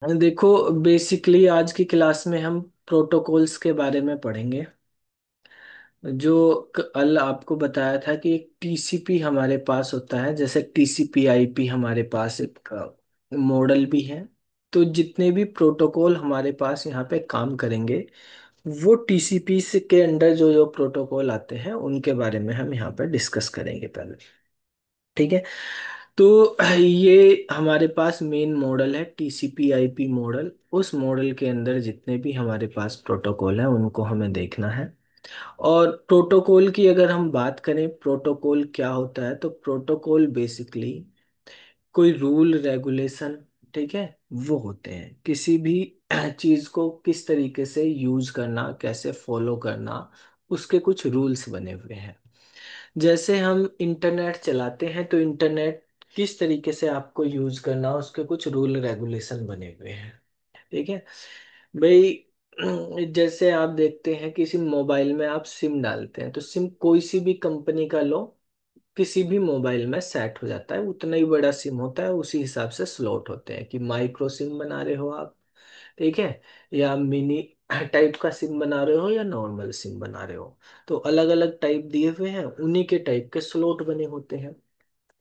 देखो, बेसिकली आज की क्लास में हम प्रोटोकॉल्स के बारे में पढ़ेंगे। जो कल आपको बताया था कि एक टीसीपी हमारे पास होता है, जैसे टीसीपी आईपी हमारे पास एक मॉडल भी है। तो जितने भी प्रोटोकॉल हमारे पास यहाँ पे काम करेंगे, वो टीसीपी से के अंडर जो जो प्रोटोकॉल आते हैं उनके बारे में हम यहाँ पे डिस्कस करेंगे पहले। ठीक है। तो ये हमारे पास मेन मॉडल है टीसीपी आईपी मॉडल। उस मॉडल के अंदर जितने भी हमारे पास प्रोटोकॉल हैं उनको हमें देखना है। और प्रोटोकॉल की अगर हम बात करें, प्रोटोकॉल क्या होता है, तो प्रोटोकॉल बेसिकली कोई रूल रेगुलेशन, ठीक है, वो होते हैं। किसी भी चीज को किस तरीके से यूज करना, कैसे फॉलो करना, उसके कुछ रूल्स बने हुए हैं। जैसे हम इंटरनेट चलाते हैं तो इंटरनेट किस तरीके से आपको यूज करना, उसके कुछ रूल रेगुलेशन बने हुए हैं। ठीक है भाई। जैसे आप देखते हैं किसी मोबाइल में आप सिम डालते हैं, तो सिम कोई सी भी कंपनी का लो, किसी भी मोबाइल में सेट हो जाता है। उतना ही बड़ा सिम होता है, उसी हिसाब से स्लॉट होते हैं कि माइक्रो सिम बना रहे हो आप, ठीक है, या मिनी टाइप का सिम बना रहे हो या नॉर्मल सिम बना रहे हो। तो अलग अलग टाइप दिए हुए हैं, उन्हीं के टाइप के स्लॉट बने होते हैं।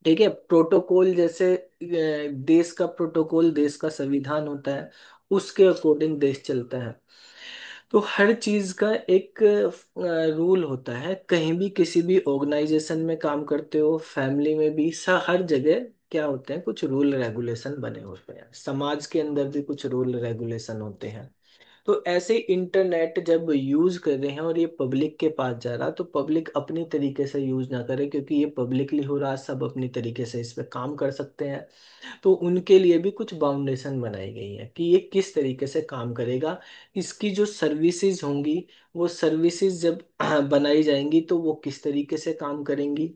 ठीक है। प्रोटोकॉल जैसे देश का प्रोटोकॉल, देश का संविधान होता है, उसके अकॉर्डिंग देश चलता है। तो हर चीज का एक रूल होता है। कहीं भी किसी भी ऑर्गेनाइजेशन में काम करते हो, फैमिली में भी, हर जगह क्या होते हैं, कुछ रूल रेगुलेशन बने होते हैं। समाज के अंदर भी कुछ रूल रेगुलेशन होते हैं। तो ऐसे इंटरनेट जब यूज कर रहे हैं और ये पब्लिक के पास जा रहा, तो पब्लिक अपनी तरीके से यूज ना करे, क्योंकि ये पब्लिकली हो रहा, सब अपनी तरीके से इस पे काम कर सकते हैं। तो उनके लिए भी कुछ बाउंडेशन बनाई गई है कि ये किस तरीके से काम करेगा। इसकी जो सर्विसेज होंगी, वो सर्विसेज जब बनाई जाएंगी तो वो किस तरीके से काम करेंगी।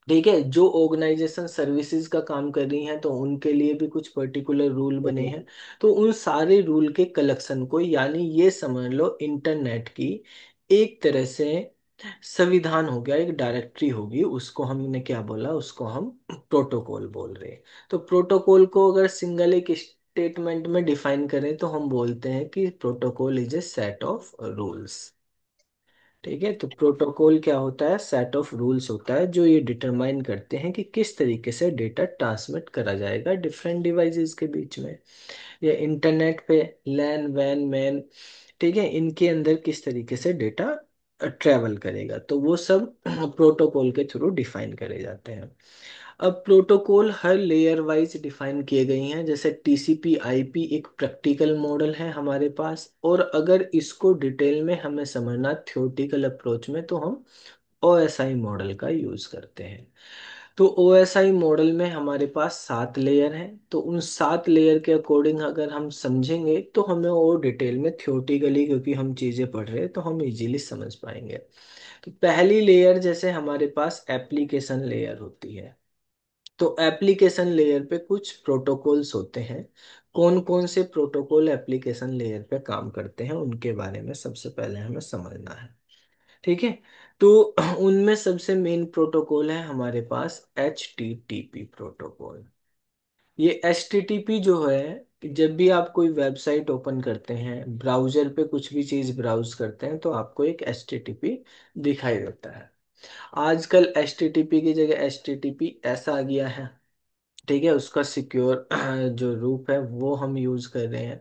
ठीक है। जो ऑर्गेनाइजेशन सर्विसेज का काम कर रही हैं, तो उनके लिए भी कुछ पर्टिकुलर रूल बने हैं। तो उन सारे रूल के कलेक्शन को, यानी ये समझ लो इंटरनेट की एक तरह से संविधान हो गया, एक डायरेक्टरी होगी, उसको हमने क्या बोला, उसको हम प्रोटोकॉल बोल रहे हैं। तो प्रोटोकॉल को अगर सिंगल एक स्टेटमेंट में डिफाइन करें तो हम बोलते हैं कि protocol is a set of rules. ठीक है। तो प्रोटोकॉल क्या होता है, सेट ऑफ रूल्स होता है जो ये डिटरमाइन करते हैं कि किस तरीके से डेटा ट्रांसमिट करा जाएगा डिफरेंट डिवाइसेस के बीच में, या इंटरनेट पे लैन वैन मैन, ठीक है, इनके अंदर किस तरीके से डेटा ट्रेवल करेगा। तो वो सब प्रोटोकॉल के थ्रू डिफाइन करे जाते हैं। अब प्रोटोकॉल हर लेयर वाइज डिफाइन किए गए हैं। जैसे टीसीपी आईपी एक प्रैक्टिकल मॉडल है हमारे पास, और अगर इसको डिटेल में हमें समझना थ्योरेटिकल अप्रोच में, तो हम ओएसआई मॉडल का यूज करते हैं। तो ओएसआई मॉडल में हमारे पास 7 लेयर हैं। तो उन 7 लेयर के अकॉर्डिंग अगर हम समझेंगे तो हमें और डिटेल में थ्योरेटिकली, क्योंकि हम चीजें पढ़ रहे हैं, तो हम इजीली समझ पाएंगे। तो पहली लेयर जैसे हमारे पास एप्लीकेशन लेयर होती है। तो एप्लीकेशन लेयर पे कुछ प्रोटोकॉल्स होते हैं। कौन कौन से प्रोटोकॉल एप्लीकेशन लेयर पे काम करते हैं, उनके बारे में सबसे पहले हमें समझना है। ठीक है। तो उनमें सबसे मेन प्रोटोकॉल है हमारे पास H T T P protocol. ये एच टी टी पी जो है, जब भी आप कोई वेबसाइट ओपन करते हैं, ब्राउजर पे कुछ भी चीज ब्राउज करते हैं, तो आपको एक एच टी टी पी दिखाई देता है। आजकल एच टी टी पी की जगह एच टी टी पी ऐसा आ गया है, ठीक है, उसका सिक्योर जो रूप है वो हम यूज कर रहे हैं।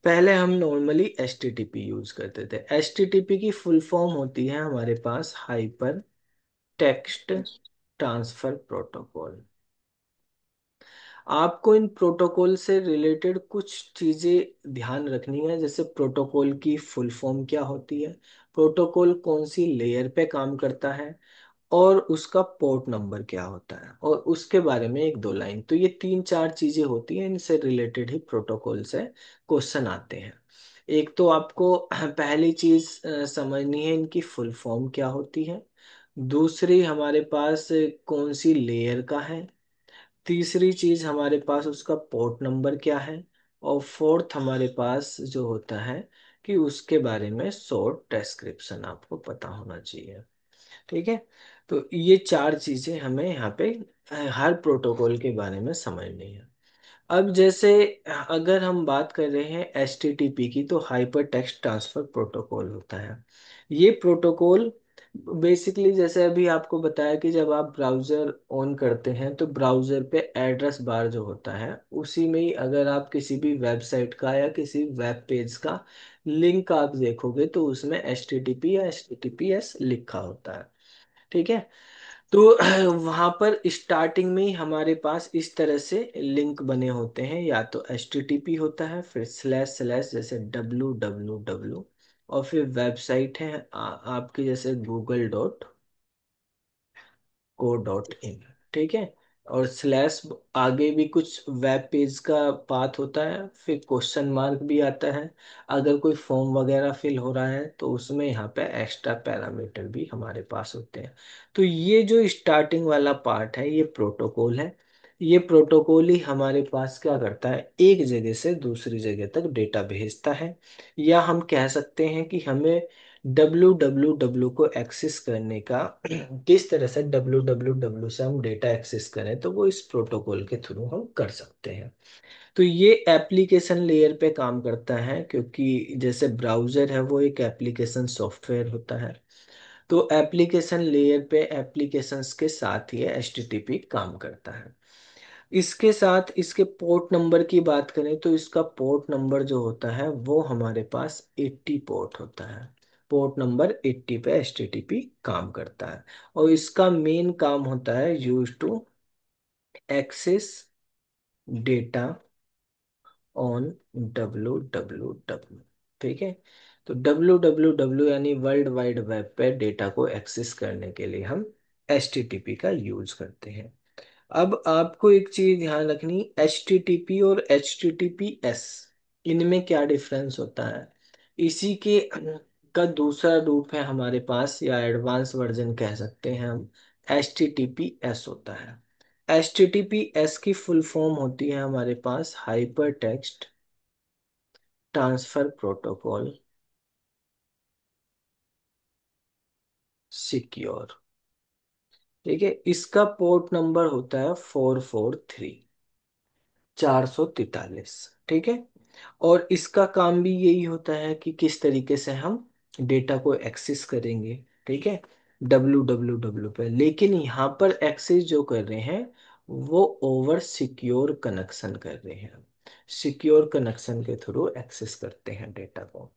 पहले हम normally H T T P use करते थे। एच टी टी पी की फुल फॉर्म होती है हमारे पास हाइपर टेक्स्ट ट्रांसफर प्रोटोकॉल। आपको इन प्रोटोकॉल से रिलेटेड कुछ चीजें ध्यान रखनी है। जैसे प्रोटोकॉल की फुल फॉर्म क्या होती है, प्रोटोकॉल कौन सी लेयर पे काम करता है, और उसका पोर्ट नंबर क्या होता है, और उसके बारे में एक दो लाइन। तो ये तीन चार चीजें होती हैं, इनसे रिलेटेड ही प्रोटोकॉल से क्वेश्चन आते हैं। एक तो आपको पहली चीज समझनी है, इनकी फुल फॉर्म क्या होती है। दूसरी, हमारे पास कौन सी लेयर का है। तीसरी चीज, हमारे पास उसका पोर्ट नंबर क्या है। और फोर्थ, हमारे पास जो होता है कि उसके बारे में शॉर्ट डिस्क्रिप्शन आपको पता होना चाहिए। ठीक है। तो ये चार चीजें हमें यहाँ पे हर प्रोटोकॉल के बारे में समझनी है। अब जैसे अगर हम बात कर रहे हैं HTTP की, तो हाइपर टेक्स्ट ट्रांसफर प्रोटोकॉल होता है। ये प्रोटोकॉल बेसिकली जैसे अभी आपको बताया कि जब आप ब्राउज़र ऑन करते हैं तो ब्राउज़र पे एड्रेस बार जो होता है उसी में ही अगर आप किसी भी वेबसाइट का या किसी वेब पेज का लिंक आप देखोगे तो उसमें HTTP या HTTPS लिखा होता है। ठीक है। तो वहां पर स्टार्टिंग में ही हमारे पास इस तरह से लिंक बने होते हैं, या तो HTTP होता है, फिर स्लैश स्लैश जैसे www, और फिर वेबसाइट है आपकी जैसे google.co.in। ठीक है। और स्लैश आगे भी कुछ वेब पेज का पाथ होता है, फिर क्वेश्चन मार्क भी आता है। अगर कोई फॉर्म वगैरह फिल हो रहा है तो उसमें यहाँ पे एक्स्ट्रा पैरामीटर भी हमारे पास होते हैं। तो ये जो स्टार्टिंग वाला पार्ट है ये प्रोटोकॉल है। ये प्रोटोकॉल ही हमारे पास क्या करता है, एक जगह से दूसरी जगह तक डेटा भेजता है। या हम कह सकते हैं कि हमें www को एक्सेस करने का किस तरह से www से हम डेटा एक्सेस करें, तो वो इस प्रोटोकॉल के थ्रू हम कर सकते हैं। तो ये एप्लीकेशन लेयर पे काम करता है, क्योंकि जैसे ब्राउज़र है वो एक एप्लीकेशन सॉफ्टवेयर होता है। तो एप्लीकेशन लेयर पे एप्लीकेशंस के साथ ही HTTP काम करता है। इसके साथ इसके पोर्ट नंबर की बात करें तो इसका पोर्ट नंबर जो होता है वो हमारे पास 80 पोर्ट होता है। पोर्ट नंबर 80 पे HTTP काम करता है। और इसका मेन काम होता है use to access data on www। ठीक है। तो www यानी वर्ल्ड वाइड वेब पे डेटा को एक्सेस करने के लिए हम HTTP का यूज करते हैं। अब आपको एक चीज ध्यान रखनी, HTTP और HTTPS इनमें क्या डिफरेंस होता है। इसी के का दूसरा रूप है हमारे पास, या एडवांस वर्जन कह सकते हैं हम, HTTPS होता है। HTTPS की फुल फॉर्म होती है हमारे पास hyper text transfer protocol secure. ठीक है। इसका पोर्ट नंबर होता है 443, 443। ठीक है। और इसका काम भी यही होता है कि किस तरीके से हम डेटा को एक्सेस करेंगे। ठीक है। www पे, लेकिन यहाँ पर एक्सेस जो कर रहे हैं वो ओवर सिक्योर कनेक्शन कर रहे हैं। सिक्योर कनेक्शन के थ्रू एक्सेस करते हैं डेटा को।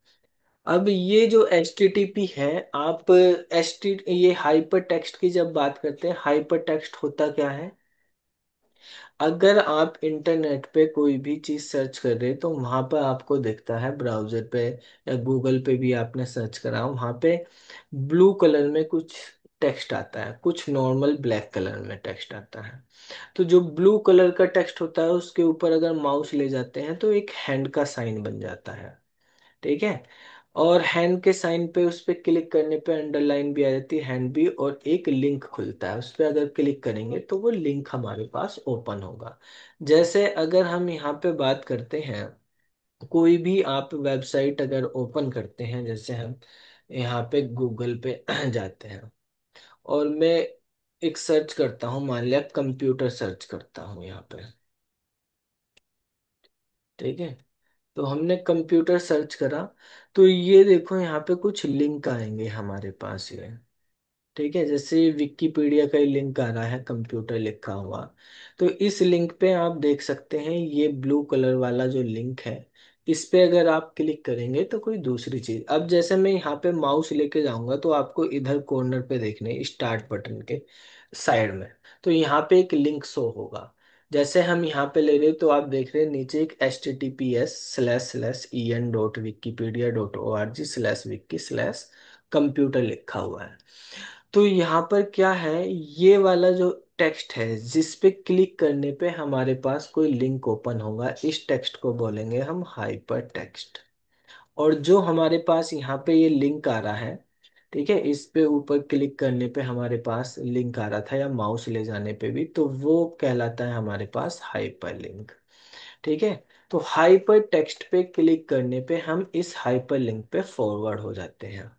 अब ये जो HTTP है, आप एच टी ये हाइपर टेक्स्ट की जब बात करते हैं, हाइपर टेक्स्ट होता क्या है। अगर आप इंटरनेट पे कोई भी चीज सर्च कर रहे हैं तो वहां पर आपको दिखता है ब्राउजर पे या गूगल पे भी आपने सर्च करा, वहां पे ब्लू कलर में कुछ टेक्स्ट आता है, कुछ नॉर्मल ब्लैक कलर में टेक्स्ट आता है। तो जो ब्लू कलर का टेक्स्ट होता है उसके ऊपर अगर माउस ले जाते हैं तो एक हैंड का साइन बन जाता है। ठीक है। और हैंड के साइन पे उस पे क्लिक करने पे अंडरलाइन भी आ जाती है, हैंड भी, और एक लिंक खुलता है। उस पे अगर क्लिक करेंगे तो वो लिंक हमारे पास ओपन होगा। जैसे अगर हम यहाँ पे बात करते हैं, कोई भी आप वेबसाइट अगर ओपन करते हैं, जैसे हम यहाँ पे गूगल पे जाते हैं और मैं एक सर्च करता हूँ, मान लिया कंप्यूटर सर्च करता हूँ यहाँ पे। ठीक है। तो हमने कंप्यूटर सर्च करा, तो ये देखो यहाँ पे कुछ लिंक आएंगे हमारे पास ये। ठीक है। जैसे विकिपीडिया का ही लिंक आ रहा है कंप्यूटर लिखा हुआ, तो इस लिंक पे आप देख सकते हैं ये ब्लू कलर वाला जो लिंक है, इस पे अगर आप क्लिक करेंगे तो कोई दूसरी चीज, अब जैसे मैं यहाँ पे माउस लेके जाऊंगा तो आपको इधर कॉर्नर पे देखने स्टार्ट बटन के साइड में, तो यहाँ पे एक लिंक शो होगा। जैसे हम यहाँ पे ले रहे तो आप देख रहे हैं नीचे एक https://en.wikipedia.org/wiki/computer लिखा हुआ है। तो यहाँ पर क्या है, ये वाला जो टेक्स्ट है जिस पे क्लिक करने पे हमारे पास कोई लिंक ओपन होगा, इस टेक्स्ट को बोलेंगे हम हाइपर टेक्स्ट। और जो हमारे पास यहाँ पे ये लिंक आ रहा है, ठीक है, इस पे ऊपर क्लिक करने पे हमारे पास लिंक आ रहा था, या माउस ले जाने पे भी, तो वो कहलाता है हमारे पास हाइपर लिंक। ठीक है। तो हाइपर टेक्स्ट पे क्लिक करने पे हम इस हाइपर लिंक पे फॉरवर्ड हो जाते हैं।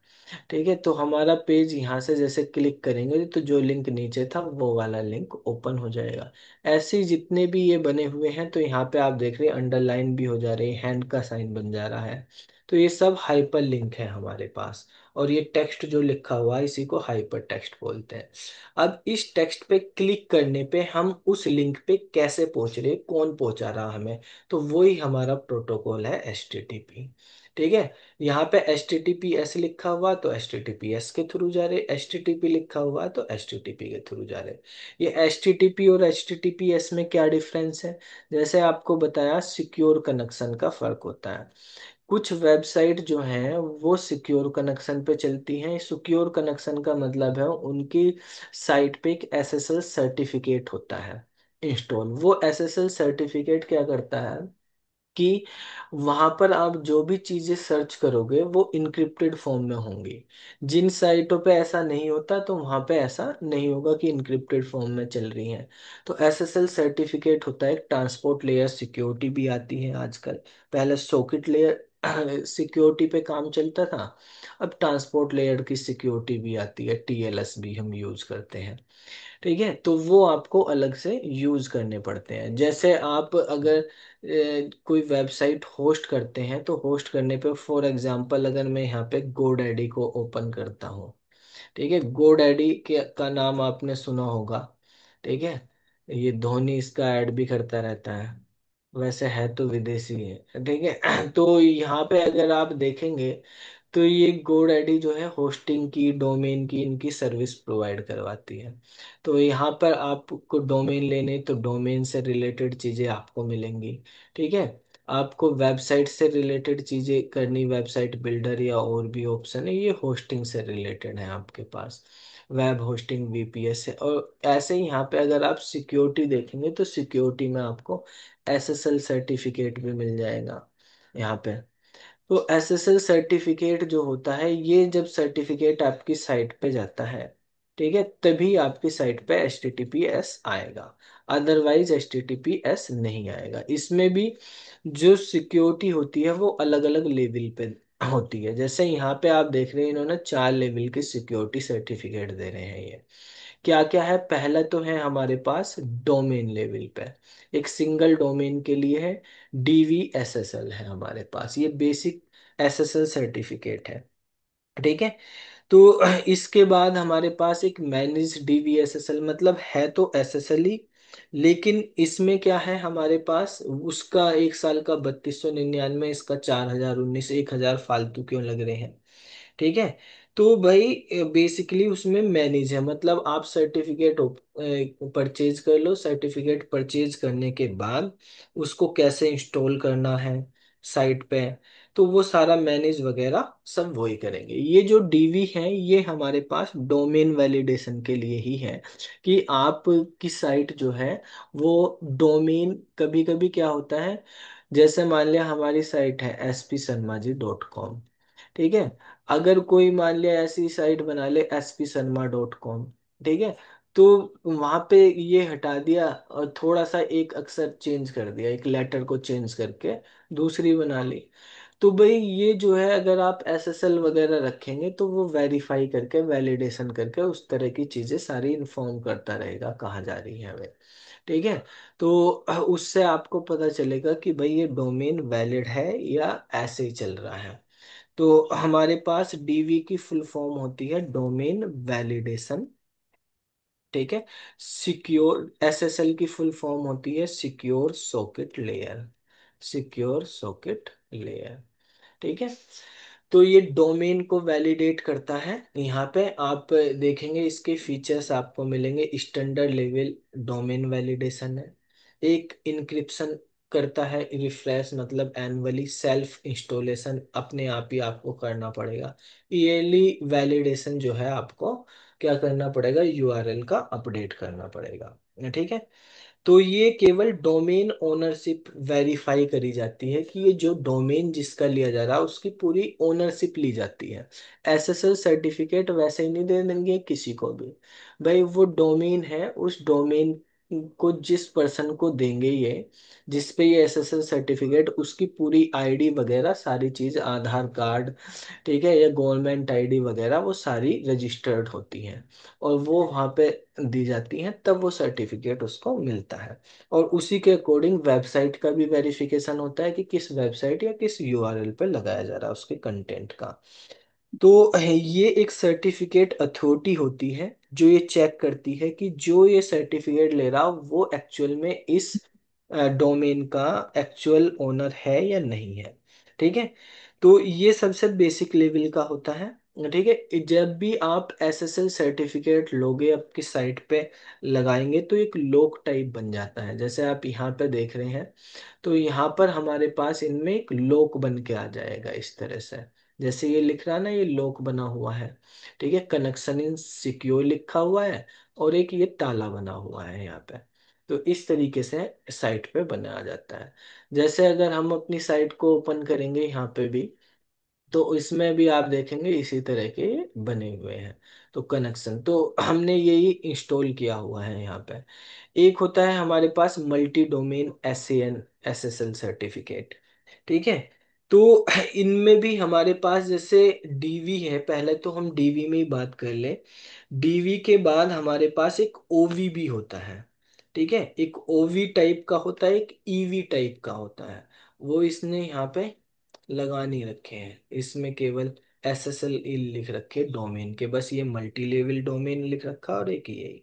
ठीक है। तो हमारा पेज यहाँ से जैसे क्लिक करेंगे तो जो लिंक नीचे था वो वाला लिंक ओपन हो जाएगा। ऐसे ही जितने भी ये बने हुए हैं, तो यहाँ पे आप देख रहे हैं अंडरलाइन भी हो जा रही है, हैंड का साइन बन जा रहा है। तो ये सब हाइपर लिंक है हमारे पास। और ये टेक्स्ट जो लिखा हुआ है इसी को हाइपर टेक्स्ट बोलते हैं। अब इस टेक्स्ट पे क्लिक करने पे हम उस लिंक पे कैसे पहुंच रहे, कौन पहुंचा रहा हमें, तो वही हमारा प्रोटोकॉल है HTTP। ठीक है। यहाँ पे HTTPS लिखा हुआ तो HTTPS के थ्रू जा रहे, HTTP लिखा हुआ तो HTTP के थ्रू जा रहे। ये HTTP और HTTPS में क्या डिफरेंस है, जैसे आपको बताया सिक्योर कनेक्शन का फर्क होता है। कुछ वेबसाइट जो हैं वो सिक्योर कनेक्शन पे चलती हैं। सिक्योर कनेक्शन का मतलब है उनकी साइट पे एक SSL सर्टिफिकेट होता है इंस्टॉल। वो SSL सर्टिफिकेट क्या करता है कि वहां पर आप जो भी चीजें सर्च करोगे वो इनक्रिप्टेड फॉर्म में होंगी। जिन साइटों पे ऐसा नहीं होता तो वहां पे ऐसा नहीं होगा कि इनक्रिप्टेड फॉर्म में चल रही हैं। तो SSL सर्टिफिकेट होता है। ट्रांसपोर्ट लेयर सिक्योरिटी भी आती है आजकल। पहले सॉकेट लेयर सिक्योरिटी पे काम चलता था, अब ट्रांसपोर्ट लेयर की सिक्योरिटी भी आती है, TLS भी हम यूज करते हैं। ठीक है। तो वो आपको अलग से यूज करने पड़ते हैं। जैसे आप अगर कोई वेबसाइट होस्ट करते हैं तो होस्ट करने पे फॉर एग्जांपल अगर मैं यहाँ पे GoDaddy को ओपन करता हूँ। ठीक है। GoDaddy के का नाम आपने सुना होगा। ठीक है। ये धोनी इसका ऐड भी करता रहता है। वैसे है तो विदेशी है। ठीक है। तो यहाँ पे अगर आप देखेंगे तो ये GoDaddy जो है होस्टिंग की, डोमेन की, इनकी सर्विस प्रोवाइड करवाती है। तो यहाँ पर आपको डोमेन लेने तो डोमेन से रिलेटेड चीजें आपको मिलेंगी। ठीक है। आपको वेबसाइट से रिलेटेड चीजें करनी, वेबसाइट बिल्डर या और भी ऑप्शन है, ये होस्टिंग से रिलेटेड है आपके पास। वेब होस्टिंग VPS है। और ऐसे ही यहाँ पे अगर आप सिक्योरिटी देखेंगे तो सिक्योरिटी में आपको SSL सर्टिफिकेट भी मिल जाएगा यहाँ पे। तो SSL सर्टिफिकेट जो होता है, ये जब सर्टिफिकेट आपकी साइट पे जाता है, ठीक है, तभी आपकी साइट पे HTTPS आएगा। अदरवाइज HTTPS नहीं आएगा। इसमें भी जो सिक्योरिटी होती है वो अलग अलग लेवल पे होती है। जैसे यहाँ पे आप देख रहे हैं इन्होंने 4 लेवल के सिक्योरिटी सर्टिफिकेट दे रहे हैं। ये क्या क्या है, पहला तो है हमारे पास डोमेन लेवल पे, एक सिंगल डोमेन के लिए है। DVSSL है हमारे पास, ये बेसिक SSL सर्टिफिकेट है। ठीक है। तो इसके बाद हमारे पास एक मैनेज DVSSL, मतलब है तो SSL ही, लेकिन इसमें क्या है हमारे पास, उसका 1 साल का 3299, इसका 4019, 1000 फालतू क्यों लग रहे हैं। ठीक है। तो भाई बेसिकली उसमें मैनेज है, मतलब आप सर्टिफिकेट परचेज कर लो। सर्टिफिकेट परचेज करने के बाद उसको कैसे इंस्टॉल करना है साइट पे, तो वो सारा मैनेज वगैरह सब वही करेंगे। ये जो DV है ये हमारे पास डोमेन वैलिडेशन के लिए ही है, कि आप की साइट जो है वो डोमेन, कभी कभी क्या होता है, जैसे मान लिया हमारी साइट है spsarmaji.com। ठीक है। अगर कोई मान लिया ऐसी साइट बना ले spsarma.com। ठीक है। तो वहां पे ये हटा दिया और थोड़ा सा एक अक्षर चेंज कर दिया, एक लेटर को चेंज करके दूसरी बना ली। तो भाई ये जो है अगर आप SSL वगैरह रखेंगे तो वो वेरीफाई करके, वैलिडेशन करके उस तरह की चीजें सारी इन्फॉर्म करता रहेगा कहाँ जा रही है वे। ठीक है। तो उससे आपको पता चलेगा कि भाई ये डोमेन वैलिड है या ऐसे ही चल रहा है। तो हमारे पास DV की फुल फॉर्म होती है डोमेन वैलिडेशन। ठीक है। सिक्योर SSL की फुल फॉर्म होती है secure socket layer. Secure socket layer. ठीक है। तो ये डोमेन को वैलिडेट करता है। यहाँ पे आप देखेंगे इसके फीचर्स आपको मिलेंगे। स्टैंडर्ड लेवल डोमेन वैलिडेशन है, एक इंक्रिप्शन करता है, रिफ्रेश मतलब एनुअली, सेल्फ इंस्टॉलेशन अपने आप ही आपको करना पड़ेगा। ईयरली वैलिडेशन जो है आपको क्या करना पड़ेगा, URL का अपडेट करना पड़ेगा। ठीक है। तो ये केवल डोमेन ओनरशिप वेरीफाई करी जाती है कि ये जो डोमेन जिसका लिया जा रहा है उसकी पूरी ओनरशिप ली जाती है। SSL सर्टिफिकेट वैसे ही नहीं दे देंगे किसी को भी। भाई वो डोमेन है, उस डोमेन को जिस पर्सन को देंगे ये, जिस पे ये एसएसएल सर्टिफिकेट, उसकी पूरी आईडी वगैरह सारी चीज, आधार कार्ड, ठीक है, या गवर्नमेंट आईडी वगैरह, वो सारी रजिस्टर्ड होती हैं और वो वहाँ पे दी जाती हैं, तब वो सर्टिफिकेट उसको मिलता है। और उसी के अकॉर्डिंग वेबसाइट का भी वेरिफिकेशन होता है कि किस वेबसाइट या किस यूआरएल पे लगाया जा रहा है उसके कंटेंट का। तो ये एक सर्टिफिकेट अथॉरिटी होती है जो ये चेक करती है कि जो ये सर्टिफिकेट ले रहा वो एक्चुअल में इस डोमेन का एक्चुअल ओनर है या नहीं है। ठीक है। तो ये सबसे बेसिक लेवल का होता है। ठीक है। जब भी आप एसएसएल सर्टिफिकेट लोगे आपकी साइट पे लगाएंगे तो एक लॉक टाइप बन जाता है, जैसे आप यहाँ पे देख रहे हैं। तो यहाँ पर हमारे पास इनमें एक लॉक बन के आ जाएगा इस तरह से, जैसे ये लिख रहा है ना, ये लॉक बना हुआ है। ठीक है, कनेक्शन इन सिक्योर लिखा हुआ है और एक ये ताला बना हुआ है यहाँ पे। तो इस तरीके से साइट पे बनाया जाता है। जैसे अगर हम अपनी साइट को ओपन करेंगे यहाँ पे भी, तो इसमें भी आप देखेंगे इसी तरह के बने हुए हैं। तो कनेक्शन तो हमने यही इंस्टॉल किया हुआ है यहाँ पे। एक होता है हमारे पास multi domain SN SSL certificate. ठीक है। तो इनमें भी हमारे पास जैसे डीवी है, पहले तो हम डीवी में ही बात कर ले। डीवी के बाद हमारे पास एक ओवी भी होता है। ठीक है, एक ओवी टाइप का होता है, एक ईवी टाइप का होता है। वो इसने यहाँ पे लगा नहीं रखे हैं, इसमें केवल एसएसएल लिख रखे डोमेन के, बस ये मल्टी लेवल डोमेन लिख रखा और एक यही।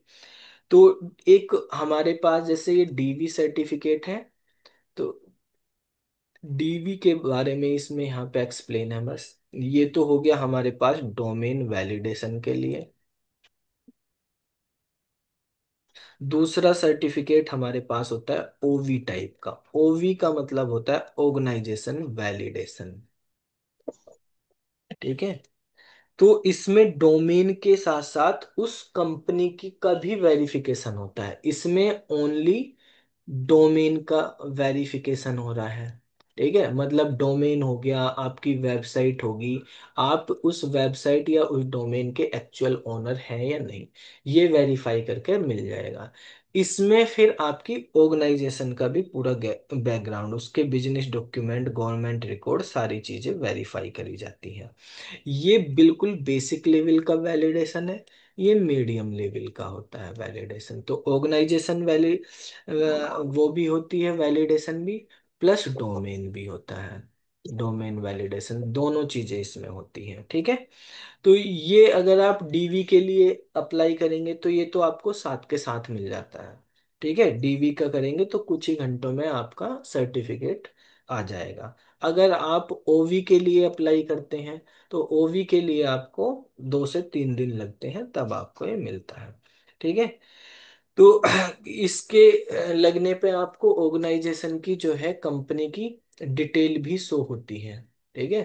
तो एक हमारे पास जैसे ये डीवी सर्टिफिकेट है, तो डीवी के बारे में इसमें यहाँ पे एक्सप्लेन है बस। ये तो हो गया हमारे पास डोमेन वैलिडेशन के लिए। दूसरा सर्टिफिकेट हमारे पास होता है ओवी टाइप का। ओवी का मतलब होता है ऑर्गेनाइजेशन वैलिडेशन। ठीक है। तो इसमें डोमेन के साथ साथ उस कंपनी की का भी वेरिफिकेशन होता है, इसमें ओनली डोमेन का वेरिफिकेशन हो रहा है। ठीक है, मतलब डोमेन हो गया, आपकी वेबसाइट होगी, आप उस वेबसाइट या उस डोमेन के एक्चुअल ओनर हैं या नहीं, ये वेरीफाई करके मिल जाएगा। इसमें फिर आपकी ऑर्गेनाइजेशन का भी पूरा बैकग्राउंड, उसके बिजनेस डॉक्यूमेंट, गवर्नमेंट रिकॉर्ड, सारी चीजें वेरीफाई करी जाती हैं। ये बिल्कुल बेसिक लेवल का वैलिडेशन है। ये मीडियम लेवल का होता है वैलिडेशन। तो ऑर्गेनाइजेशन वैली वो भी होती है वैलिडेशन भी, प्लस डोमेन भी होता है। डोमेन वैलिडेशन दोनों चीजें इसमें होती हैं। ठीक है। तो ये अगर आप डीवी के लिए अप्लाई करेंगे तो ये तो आपको साथ के साथ मिल जाता है। ठीक है, डीवी का करेंगे तो कुछ ही घंटों में आपका सर्टिफिकेट आ जाएगा। अगर आप ओवी के लिए अप्लाई करते हैं तो ओवी के लिए आपको 2 से 3 दिन लगते हैं, तब आपको ये मिलता है। ठीक है। तो इसके लगने पे आपको ऑर्गेनाइजेशन की जो है कंपनी की डिटेल भी शो होती है। ठीक है,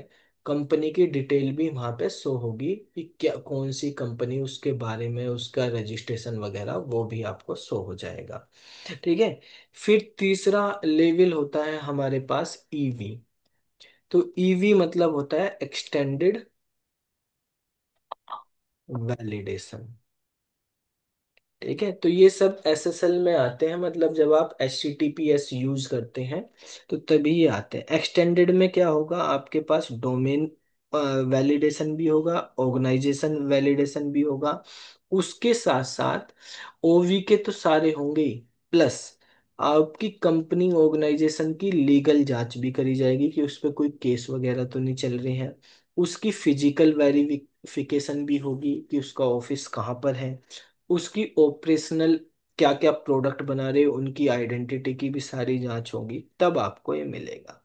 कंपनी की डिटेल भी वहां पे शो होगी कि क्या कौन सी कंपनी, उसके बारे में उसका रजिस्ट्रेशन वगैरह वो भी आपको शो हो जाएगा। ठीक है। फिर तीसरा लेवल होता है हमारे पास ईवी। तो ईवी मतलब होता है एक्सटेंडेड वैलिडेशन। ठीक है, तो ये सब एसएसएल में आते हैं, मतलब जब आप HTTPS यूज करते हैं तो तभी ये आते हैं। एक्सटेंडेड में क्या होगा, आपके पास डोमेन वैलिडेशन भी होगा, ऑर्गेनाइजेशन वैलिडेशन भी होगा, उसके साथ साथ ओवी के तो सारे होंगे ही, प्लस आपकी कंपनी ऑर्गेनाइजेशन की लीगल जांच भी करी जाएगी कि उस पर कोई केस वगैरह तो नहीं चल रहे हैं। उसकी फिजिकल वेरिफिकेशन भी होगी कि उसका ऑफिस कहाँ पर है। उसकी ऑपरेशनल क्या क्या प्रोडक्ट बना रहे हो, उनकी आइडेंटिटी की भी सारी जांच होगी, तब आपको ये मिलेगा।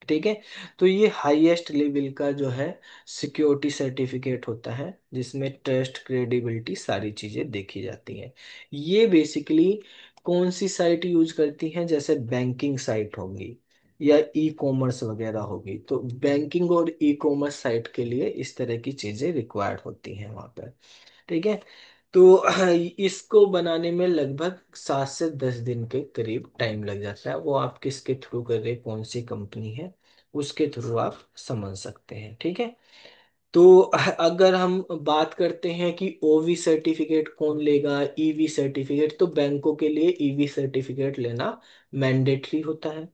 ठीक है। तो ये हाईएस्ट लेवल का जो है सिक्योरिटी सर्टिफिकेट होता है, जिसमें ट्रस्ट, क्रेडिबिलिटी, सारी चीजें देखी जाती हैं। ये बेसिकली कौन सी साइट यूज करती हैं, जैसे बैंकिंग साइट होगी या ई कॉमर्स वगैरह होगी, तो बैंकिंग और ई कॉमर्स साइट के लिए इस तरह की चीजें रिक्वायर्ड होती हैं वहाँ पर। ठीक है। तो इसको बनाने में लगभग 7 से 10 दिन के करीब टाइम लग जाता है। वो आप किसके थ्रू कर रहे, कौन सी कंपनी है, उसके थ्रू आप समझ सकते हैं। ठीक है। तो अगर हम बात करते हैं कि ओवी सर्टिफिकेट कौन लेगा, ईवी सर्टिफिकेट, तो बैंकों के लिए ईवी सर्टिफिकेट लेना मैंडेटरी होता है।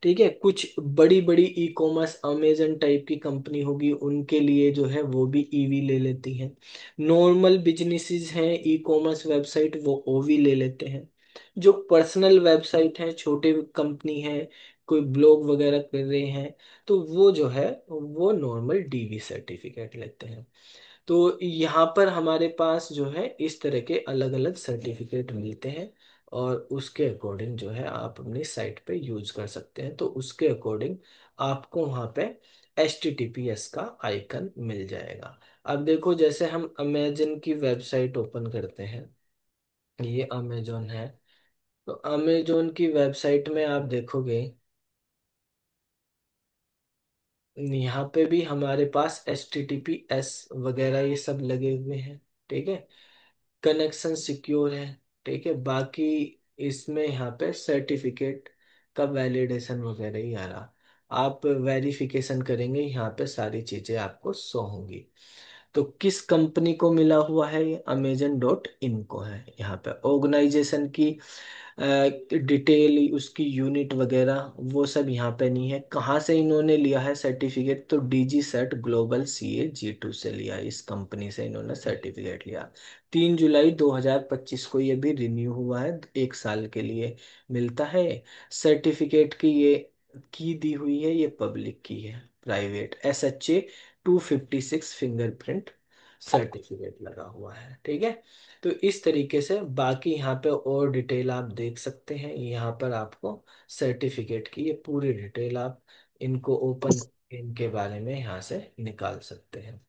ठीक है, कुछ बड़ी बड़ी ई कॉमर्स अमेजन टाइप की कंपनी होगी, उनके लिए जो है वो भी ईवी ले लेती हैं। नॉर्मल बिजनेसेस हैं ई कॉमर्स वेबसाइट, वो ओवी ले लेते हैं। जो पर्सनल वेबसाइट हैं, छोटे कंपनी है, कोई ब्लॉग वगैरह कर रहे हैं, तो वो जो है वो नॉर्मल डीवी सर्टिफिकेट लेते हैं। तो यहाँ पर हमारे पास जो है इस तरह के अलग अलग सर्टिफिकेट मिलते हैं, और उसके अकॉर्डिंग जो है आप अपनी साइट पे यूज कर सकते हैं। तो उसके अकॉर्डिंग आपको वहाँ पे HTTPS का आइकन मिल जाएगा। अब देखो, जैसे हम अमेजन की वेबसाइट ओपन करते हैं, ये अमेजोन है, तो अमेजोन की वेबसाइट में आप देखोगे यहाँ पे भी हमारे पास HTTPS वगैरह ये सब लगे हुए हैं। ठीक है, कनेक्शन सिक्योर है। ठीक है, बाकी इसमें यहाँ पे सर्टिफिकेट का वैलिडेशन वगैरह ही आ रहा, आप वेरिफिकेशन करेंगे यहाँ पे सारी चीजें आपको शो होंगी। तो किस कंपनी को मिला हुआ है, ये Amazon.in को है। यहाँ पे ऑर्गेनाइजेशन की डिटेल, उसकी यूनिट वगैरह वो सब यहाँ पे नहीं है। कहाँ से इन्होंने लिया है सर्टिफिकेट, तो DG set global CA G2 से लिया है, इस कंपनी से इन्होंने सर्टिफिकेट लिया। 3 जुलाई 2025 को ये भी रिन्यू हुआ है, 1 साल के लिए मिलता है। सर्टिफिकेट की ये की दी हुई है, ये पब्लिक की है, प्राइवेट SHA 256 फिंगरप्रिंट सर्टिफिकेट लगा हुआ है। ठीक है, तो इस तरीके से बाकी यहाँ पे और डिटेल आप देख सकते हैं। यहाँ पर आपको सर्टिफिकेट की ये पूरी डिटेल आप इनको ओपन, इनके बारे में यहाँ से निकाल सकते हैं।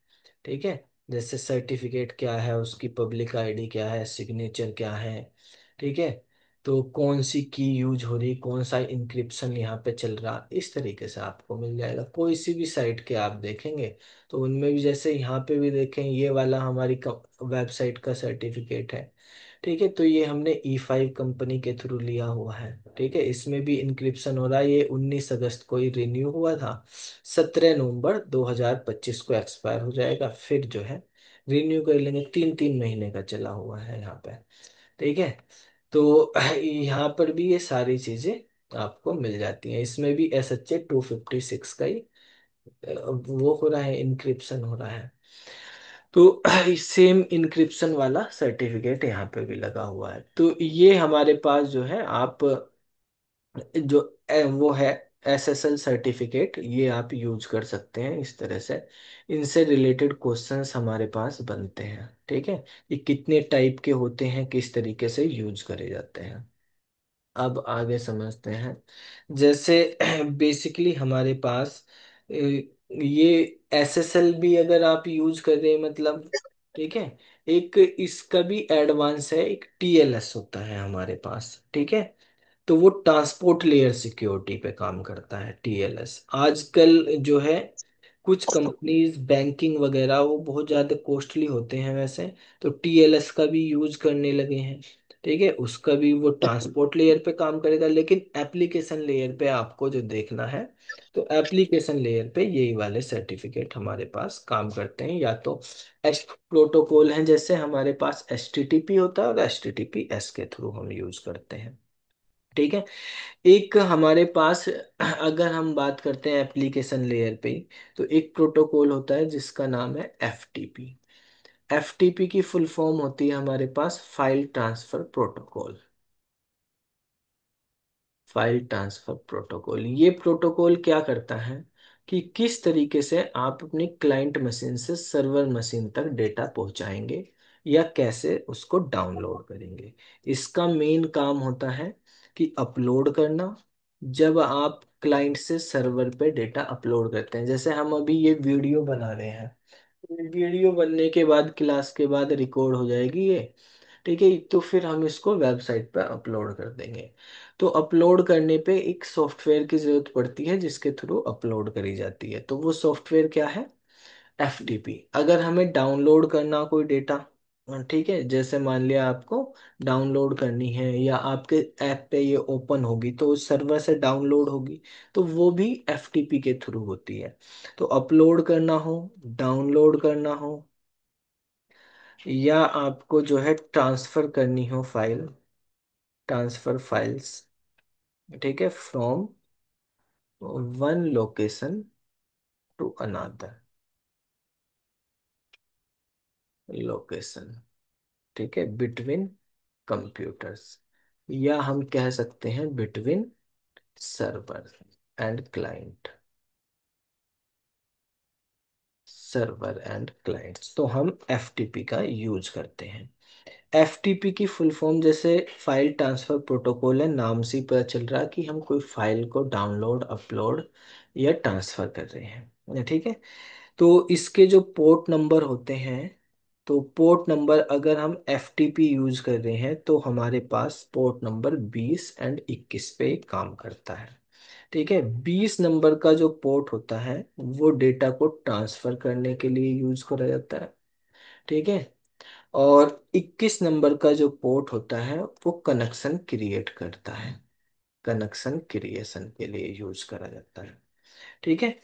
ठीक है, जैसे सर्टिफिकेट क्या है, उसकी पब्लिक आईडी क्या है, सिग्नेचर क्या है। ठीक है, तो कौन सी की यूज हो रही, कौन सा इंक्रिप्शन यहाँ पे चल रहा, इस तरीके से आपको मिल जाएगा। कोई सी भी साइट के आप देखेंगे तो उनमें भी, जैसे यहाँ पे भी देखें, ये वाला हमारी वेबसाइट का सर्टिफिकेट है। ठीक है, तो ये हमने E5 कंपनी के थ्रू लिया हुआ है। ठीक है, इसमें भी इंक्रिप्शन हो रहा है। ये 19 अगस्त को ही रिन्यू हुआ था, 17 नवंबर 2025 को एक्सपायर हो जाएगा, फिर जो है रिन्यू कर लेंगे। 3 3 महीने का चला हुआ है यहाँ पे। ठीक है, तो यहाँ पर भी ये सारी चीजें आपको मिल जाती हैं। इसमें भी SHA 256 का ही वो हो रहा है, इंक्रिप्शन हो रहा है। तो सेम इंक्रिप्शन वाला सर्टिफिकेट यहाँ पे भी लगा हुआ है। तो ये हमारे पास जो है, आप जो वो है SSL सर्टिफिकेट, ये आप यूज कर सकते हैं इस तरह से। इनसे रिलेटेड क्वेश्चंस हमारे पास बनते हैं। ठीक है, ये कितने टाइप के होते हैं, किस तरीके से यूज करे जाते हैं, अब आगे समझते हैं। जैसे बेसिकली हमारे पास ये SSL भी अगर आप यूज कर रहे हैं, मतलब, ठीक है, एक इसका भी एडवांस है, एक TLS होता है हमारे पास। ठीक है, तो वो ट्रांसपोर्ट लेयर सिक्योरिटी पे काम करता है, TLS। आजकल जो है कुछ कंपनीज बैंकिंग वगैरह वो बहुत ज़्यादा कॉस्टली होते हैं वैसे, तो TLS का भी यूज करने लगे हैं। ठीक है, उसका भी वो ट्रांसपोर्ट लेयर पे काम करेगा, लेकिन एप्लीकेशन लेयर पे आपको जो देखना है, तो एप्लीकेशन लेयर पे यही वाले सर्टिफिकेट हमारे पास काम करते हैं। या तो एच प्रोटोकॉल हैं, जैसे हमारे पास HTTP होता है, और HTTPS के थ्रू हम यूज करते हैं। ठीक है, एक हमारे पास अगर हम बात करते हैं एप्लीकेशन लेयर पे, तो एक प्रोटोकॉल होता है जिसका नाम है FTP। FTP की फुल फॉर्म होती है हमारे पास file transfer protocol. File transfer protocol, ये प्रोटोकॉल क्या करता है कि किस तरीके से आप अपनी क्लाइंट मशीन से सर्वर मशीन तक डेटा पहुंचाएंगे, या कैसे उसको डाउनलोड करेंगे। इसका मेन काम होता है कि अपलोड करना। जब आप क्लाइंट से सर्वर पे डेटा अपलोड करते हैं, जैसे हम अभी ये वीडियो बना रहे हैं, वीडियो बनने के बाद क्लास के बाद रिकॉर्ड हो जाएगी ये। ठीक है, तो फिर हम इसको वेबसाइट पर अपलोड कर देंगे। तो अपलोड करने पे एक सॉफ्टवेयर की जरूरत पड़ती है, जिसके थ्रू अपलोड करी जाती है। तो वो सॉफ्टवेयर क्या है, FTP। अगर हमें डाउनलोड करना कोई डेटा, ठीक है, जैसे मान लिया आपको डाउनलोड करनी है या आपके ऐप पे ये ओपन होगी तो उस सर्वर से डाउनलोड होगी, तो वो भी एफटीपी के थ्रू होती है। तो अपलोड करना हो, डाउनलोड करना हो, या आपको जो है ट्रांसफर करनी हो फाइल, ट्रांसफर फाइल्स, ठीक है, from one location to another location, ठीक है, बिटवीन कंप्यूटर्स, या हम कह सकते हैं between server and client, server and clients, तो हम एफटीपी का यूज करते हैं। एफटीपी की फुल फॉर्म जैसे फाइल ट्रांसफर प्रोटोकॉल है, नाम से ही पता चल रहा है कि हम कोई फाइल को डाउनलोड, अपलोड या ट्रांसफर कर रहे हैं, ठीक है। तो इसके जो पोर्ट नंबर होते हैं, तो पोर्ट नंबर अगर हम एफटीपी यूज कर रहे हैं तो हमारे पास पोर्ट नंबर 20 एंड 21 पे काम करता है। ठीक है, 20 नंबर का जो पोर्ट होता है वो डेटा को ट्रांसफर करने के लिए यूज करा जाता है, ठीक है। और 21 नंबर का जो पोर्ट होता है वो कनेक्शन क्रिएट करता है, कनेक्शन क्रिएशन के लिए यूज करा जाता है, ठीक है।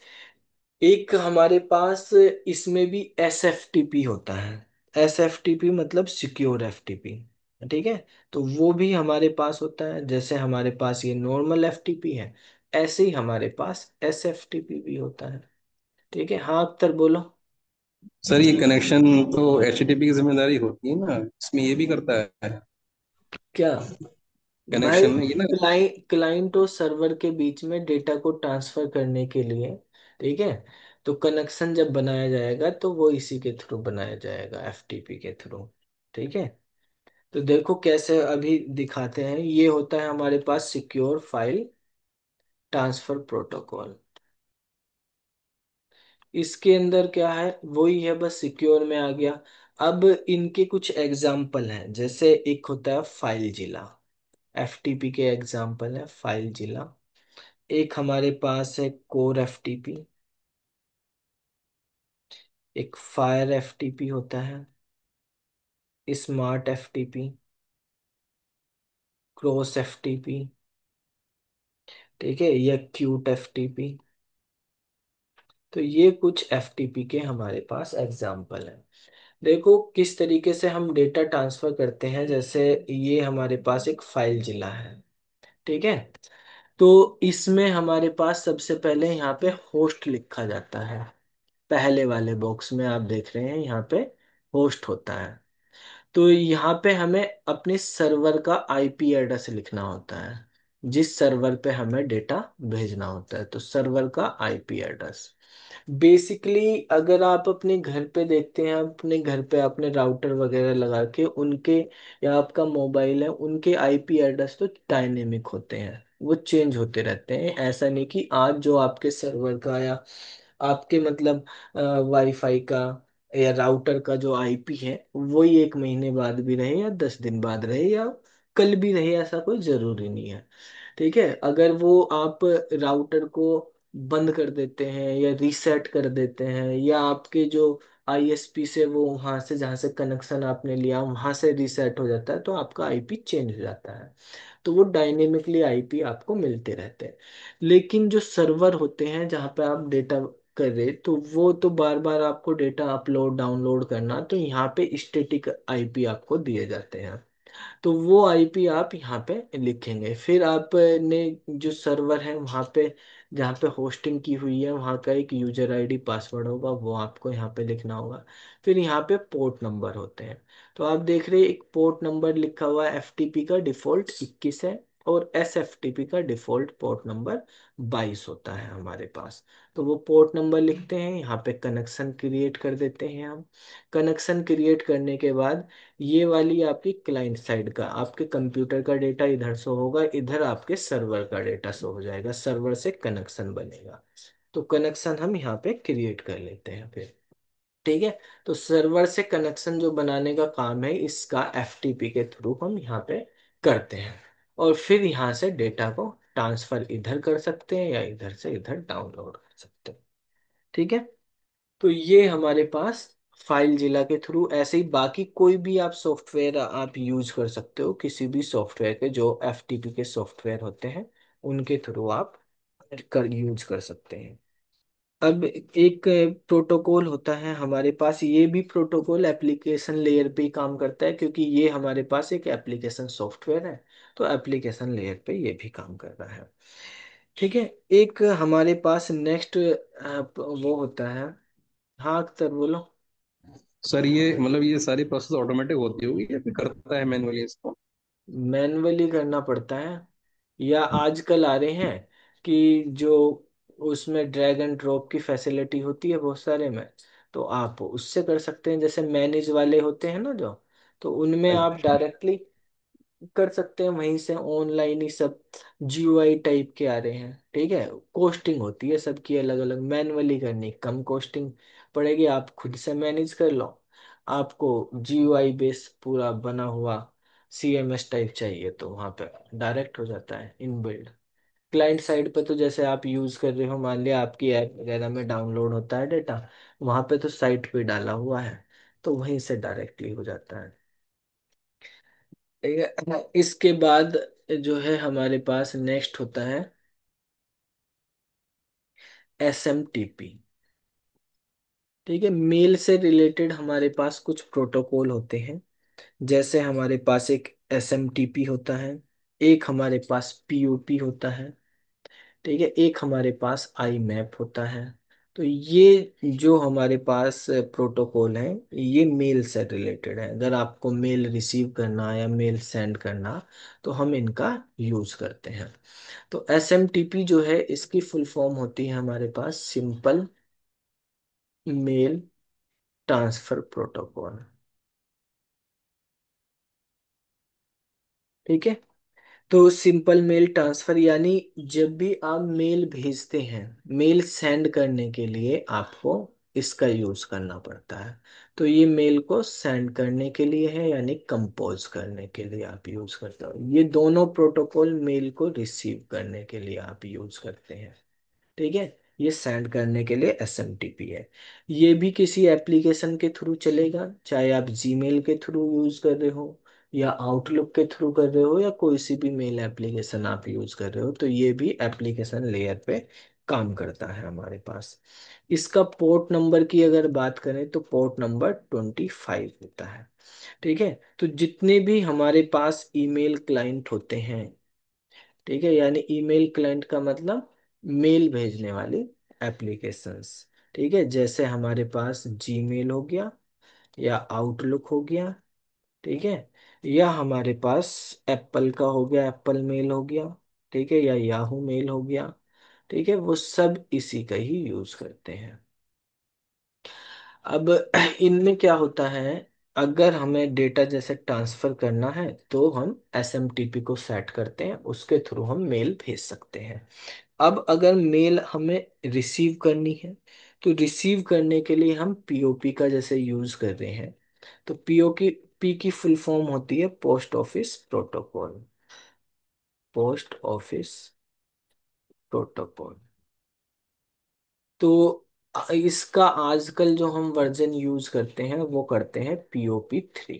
एक हमारे पास इसमें भी एस एफ टी पी होता है, एस एफ टी पी मतलब सिक्योर एफ टी पी, ठीक है। तो वो भी हमारे पास होता है, जैसे हमारे पास ये नॉर्मल एफ टी पी है, ऐसे ही हमारे पास एस एफ टी पी भी होता है, ठीक है। हाँ अख्तर बोलो। सर ये कनेक्शन तो एचटीटीपी की जिम्मेदारी होती है ना, इसमें ये भी करता है क्या भाई, कनेक्शन ये ना। क्लाइंट और सर्वर के बीच में डेटा को ट्रांसफर करने के लिए, ठीक है, तो कनेक्शन जब बनाया जाएगा तो वो इसी के थ्रू बनाया जाएगा, एफटीपी के थ्रू, ठीक है। तो देखो कैसे अभी दिखाते हैं, ये होता है हमारे पास सिक्योर फाइल ट्रांसफर प्रोटोकॉल। इसके अंदर क्या है, वही है, बस सिक्योर में आ गया। अब इनके कुछ एग्जाम्पल हैं, जैसे एक होता है फाइल जिला, एफटीपी के एग्जाम्पल है फाइल जिला। एक हमारे पास है कोर एफटीपी, एक फायर एफटीपी होता है, स्मार्ट एफटीपी, क्रॉस एफटीपी, ठीक है, या क्यूट एफटीपी। तो ये कुछ एफटीपी के हमारे पास एग्जाम्पल हैं। देखो किस तरीके से हम डेटा ट्रांसफर करते हैं, जैसे ये हमारे पास एक फाइल जिला है, ठीक है। तो इसमें हमारे पास सबसे पहले यहाँ पे होस्ट लिखा जाता है, पहले वाले बॉक्स में आप देख रहे हैं यहाँ पे होस्ट होता है। तो यहाँ पे हमें अपने सर्वर का आईपी एड्रेस लिखना होता है, जिस सर्वर पे हमें डेटा भेजना होता है, तो सर्वर का आईपी एड्रेस। बेसिकली अगर आप अपने घर पे देखते हैं, अपने घर पे अपने राउटर वगैरह लगा के उनके, या आपका मोबाइल है, उनके आईपी एड्रेस तो डायनेमिक होते हैं, वो चेंज होते रहते हैं। ऐसा नहीं कि आज जो आपके सर्वर का या आपके मतलब वाईफाई का या राउटर का जो आईपी है वही एक महीने बाद भी रहे या 10 दिन बाद रहे या कल भी रहे, ऐसा कोई जरूरी नहीं है, ठीक है। अगर वो आप राउटर को बंद कर देते हैं या रीसेट कर देते हैं, या आपके जो आईएसपी से वो वहां से जहाँ से कनेक्शन आपने लिया वहां से रीसेट हो जाता है, तो आपका आईपी चेंज हो जाता है। तो वो डायनेमिकली आईपी आपको मिलते रहते हैं। लेकिन जो सर्वर होते हैं जहाँ पे आप डेटा कर रहे, तो वो तो बार बार आपको डेटा अपलोड डाउनलोड करना, तो यहाँ पे स्टैटिक आईपी आपको दिए जाते हैं। तो वो आईपी आप यहाँ पे लिखेंगे, फिर आपने जो सर्वर है वहाँ पे जहाँ पे होस्टिंग की हुई है वहाँ का एक यूजर आईडी पासवर्ड होगा, वो आपको यहाँ पे लिखना होगा। फिर यहाँ पे पोर्ट नंबर होते हैं, तो आप देख रहे हैं एक पोर्ट नंबर लिखा हुआ है, एफटीपी का डिफॉल्ट 21 है और एस एफ टी पी का डिफॉल्ट पोर्ट नंबर 22 होता है हमारे पास। तो वो पोर्ट नंबर लिखते हैं, यहाँ पे कनेक्शन क्रिएट कर देते हैं हम। कनेक्शन क्रिएट करने के बाद ये वाली आपकी क्लाइंट साइड का, आपके कंप्यूटर का डेटा इधर शो होगा, इधर आपके सर्वर का डेटा शो हो जाएगा, सर्वर से कनेक्शन बनेगा। तो कनेक्शन हम यहाँ पे क्रिएट कर लेते हैं फिर, ठीक है। तो सर्वर से कनेक्शन जो बनाने का काम है इसका एफटीपी के थ्रू हम यहाँ पे करते हैं, और फिर यहाँ से डेटा को ट्रांसफर इधर कर सकते हैं या इधर से इधर डाउनलोड कर सकते हैं, ठीक है। तो ये हमारे पास फाइल जिला के थ्रू, ऐसे ही बाकी कोई भी आप सॉफ्टवेयर आप यूज कर सकते हो, किसी भी सॉफ्टवेयर के जो एफटीपी के सॉफ्टवेयर होते हैं उनके थ्रू आप यूज कर सकते हैं। अब एक प्रोटोकॉल होता है हमारे पास, ये भी प्रोटोकॉल एप्लीकेशन लेयर पे ही काम करता है, क्योंकि ये हमारे पास एक एप्लीकेशन सॉफ्टवेयर है, तो एप्लीकेशन लेयर पे ये भी काम कर रहा है। ठीक है। एक हमारे पास नेक्स्ट वो होता है। हाँ अख्तर बोलो। सर ये मतलब ये सारी प्रोसेस ऑटोमेटिक होती होगी या फिर करता है मैनुअली इसको? मैनुअली करना पड़ता है, या आजकल आ रहे हैं कि जो उसमें ड्रैग एंड ड्रॉप की फैसिलिटी होती है बहुत सारे में, तो आप उससे कर सकते हैं, जैसे मैनेज वाले होते हैं ना जो, तो उनमें आप अच्छा। डायरेक्टली कर सकते हैं वहीं से ऑनलाइन ही सब। जीयूआई टाइप के आ रहे हैं। ठीक है। कोस्टिंग होती है सबकी अलग अलग, मैनुअली करनी कम कोस्टिंग पड़ेगी, आप खुद से मैनेज कर लो। आपको जीयूआई बेस पूरा बना हुआ सीएमएस टाइप चाहिए तो वहाँ पे डायरेक्ट हो जाता है इनबिल्ड। क्लाइंट साइड पे तो जैसे आप यूज कर रहे हो, मान लिया आपकी ऐप वगैरह में डाउनलोड होता है डेटा, वहाँ पे तो साइट पे डाला हुआ है, तो वहीं से डायरेक्टली हो जाता है। ठीक है। इसके बाद जो है हमारे पास नेक्स्ट होता है एसएमटीपी। ठीक है। मेल से रिलेटेड हमारे पास कुछ प्रोटोकॉल होते हैं, जैसे हमारे पास एक एसएमटीपी होता है, एक हमारे पास पीओपी होता है। ठीक है। एक हमारे पास आई मैप होता है। तो ये जो हमारे पास प्रोटोकॉल है, ये मेल से रिलेटेड है, अगर आपको मेल रिसीव करना या मेल सेंड करना तो हम इनका यूज करते हैं। तो एसएमटीपी जो है इसकी फुल फॉर्म होती है हमारे पास सिंपल मेल ट्रांसफर प्रोटोकॉल। ठीक है। तो सिंपल मेल ट्रांसफर यानी जब भी आप मेल भेजते हैं, मेल सेंड करने के लिए आपको इसका यूज करना पड़ता है। तो ये मेल को सेंड करने के लिए है, यानी कंपोज करने के लिए आप यूज करते हो। ये दोनों प्रोटोकॉल मेल को रिसीव करने के लिए आप यूज करते हैं। ठीक है। ये सेंड करने के लिए एसएमटीपी है। ये भी किसी एप्लीकेशन के थ्रू चलेगा, चाहे आप जीमेल के थ्रू यूज कर रहे हो या आउटलुक के थ्रू कर रहे हो या कोई सी भी मेल एप्लीकेशन आप यूज कर रहे हो, तो ये भी एप्लीकेशन लेयर पे काम करता है हमारे पास। इसका पोर्ट नंबर की अगर बात करें तो पोर्ट नंबर 25 होता है। ठीक है। तो जितने भी हमारे पास ईमेल क्लाइंट होते हैं, ठीक है, यानी ईमेल क्लाइंट का मतलब मेल भेजने वाली एप्लीकेशंस। ठीक है। जैसे हमारे पास जीमेल हो गया, या आउटलुक हो गया। ठीक है। या हमारे पास एप्पल का हो गया, एप्पल मेल हो गया। ठीक है। या याहू मेल हो गया। ठीक है। वो सब इसी का ही यूज करते हैं। अब इनमें क्या होता है, अगर हमें डेटा जैसे ट्रांसफर करना है तो हम एसएमटीपी को सेट करते हैं, उसके थ्रू हम मेल भेज सकते हैं। अब अगर मेल हमें रिसीव करनी है, तो रिसीव करने के लिए हम पीओपी का जैसे यूज कर रहे हैं। तो पीओपी पी की फुल फॉर्म होती है post office protocol. Post office protocol. तो इसका आजकल जो हम वर्जन यूज करते हैं वो करते हैं पीओपी 3।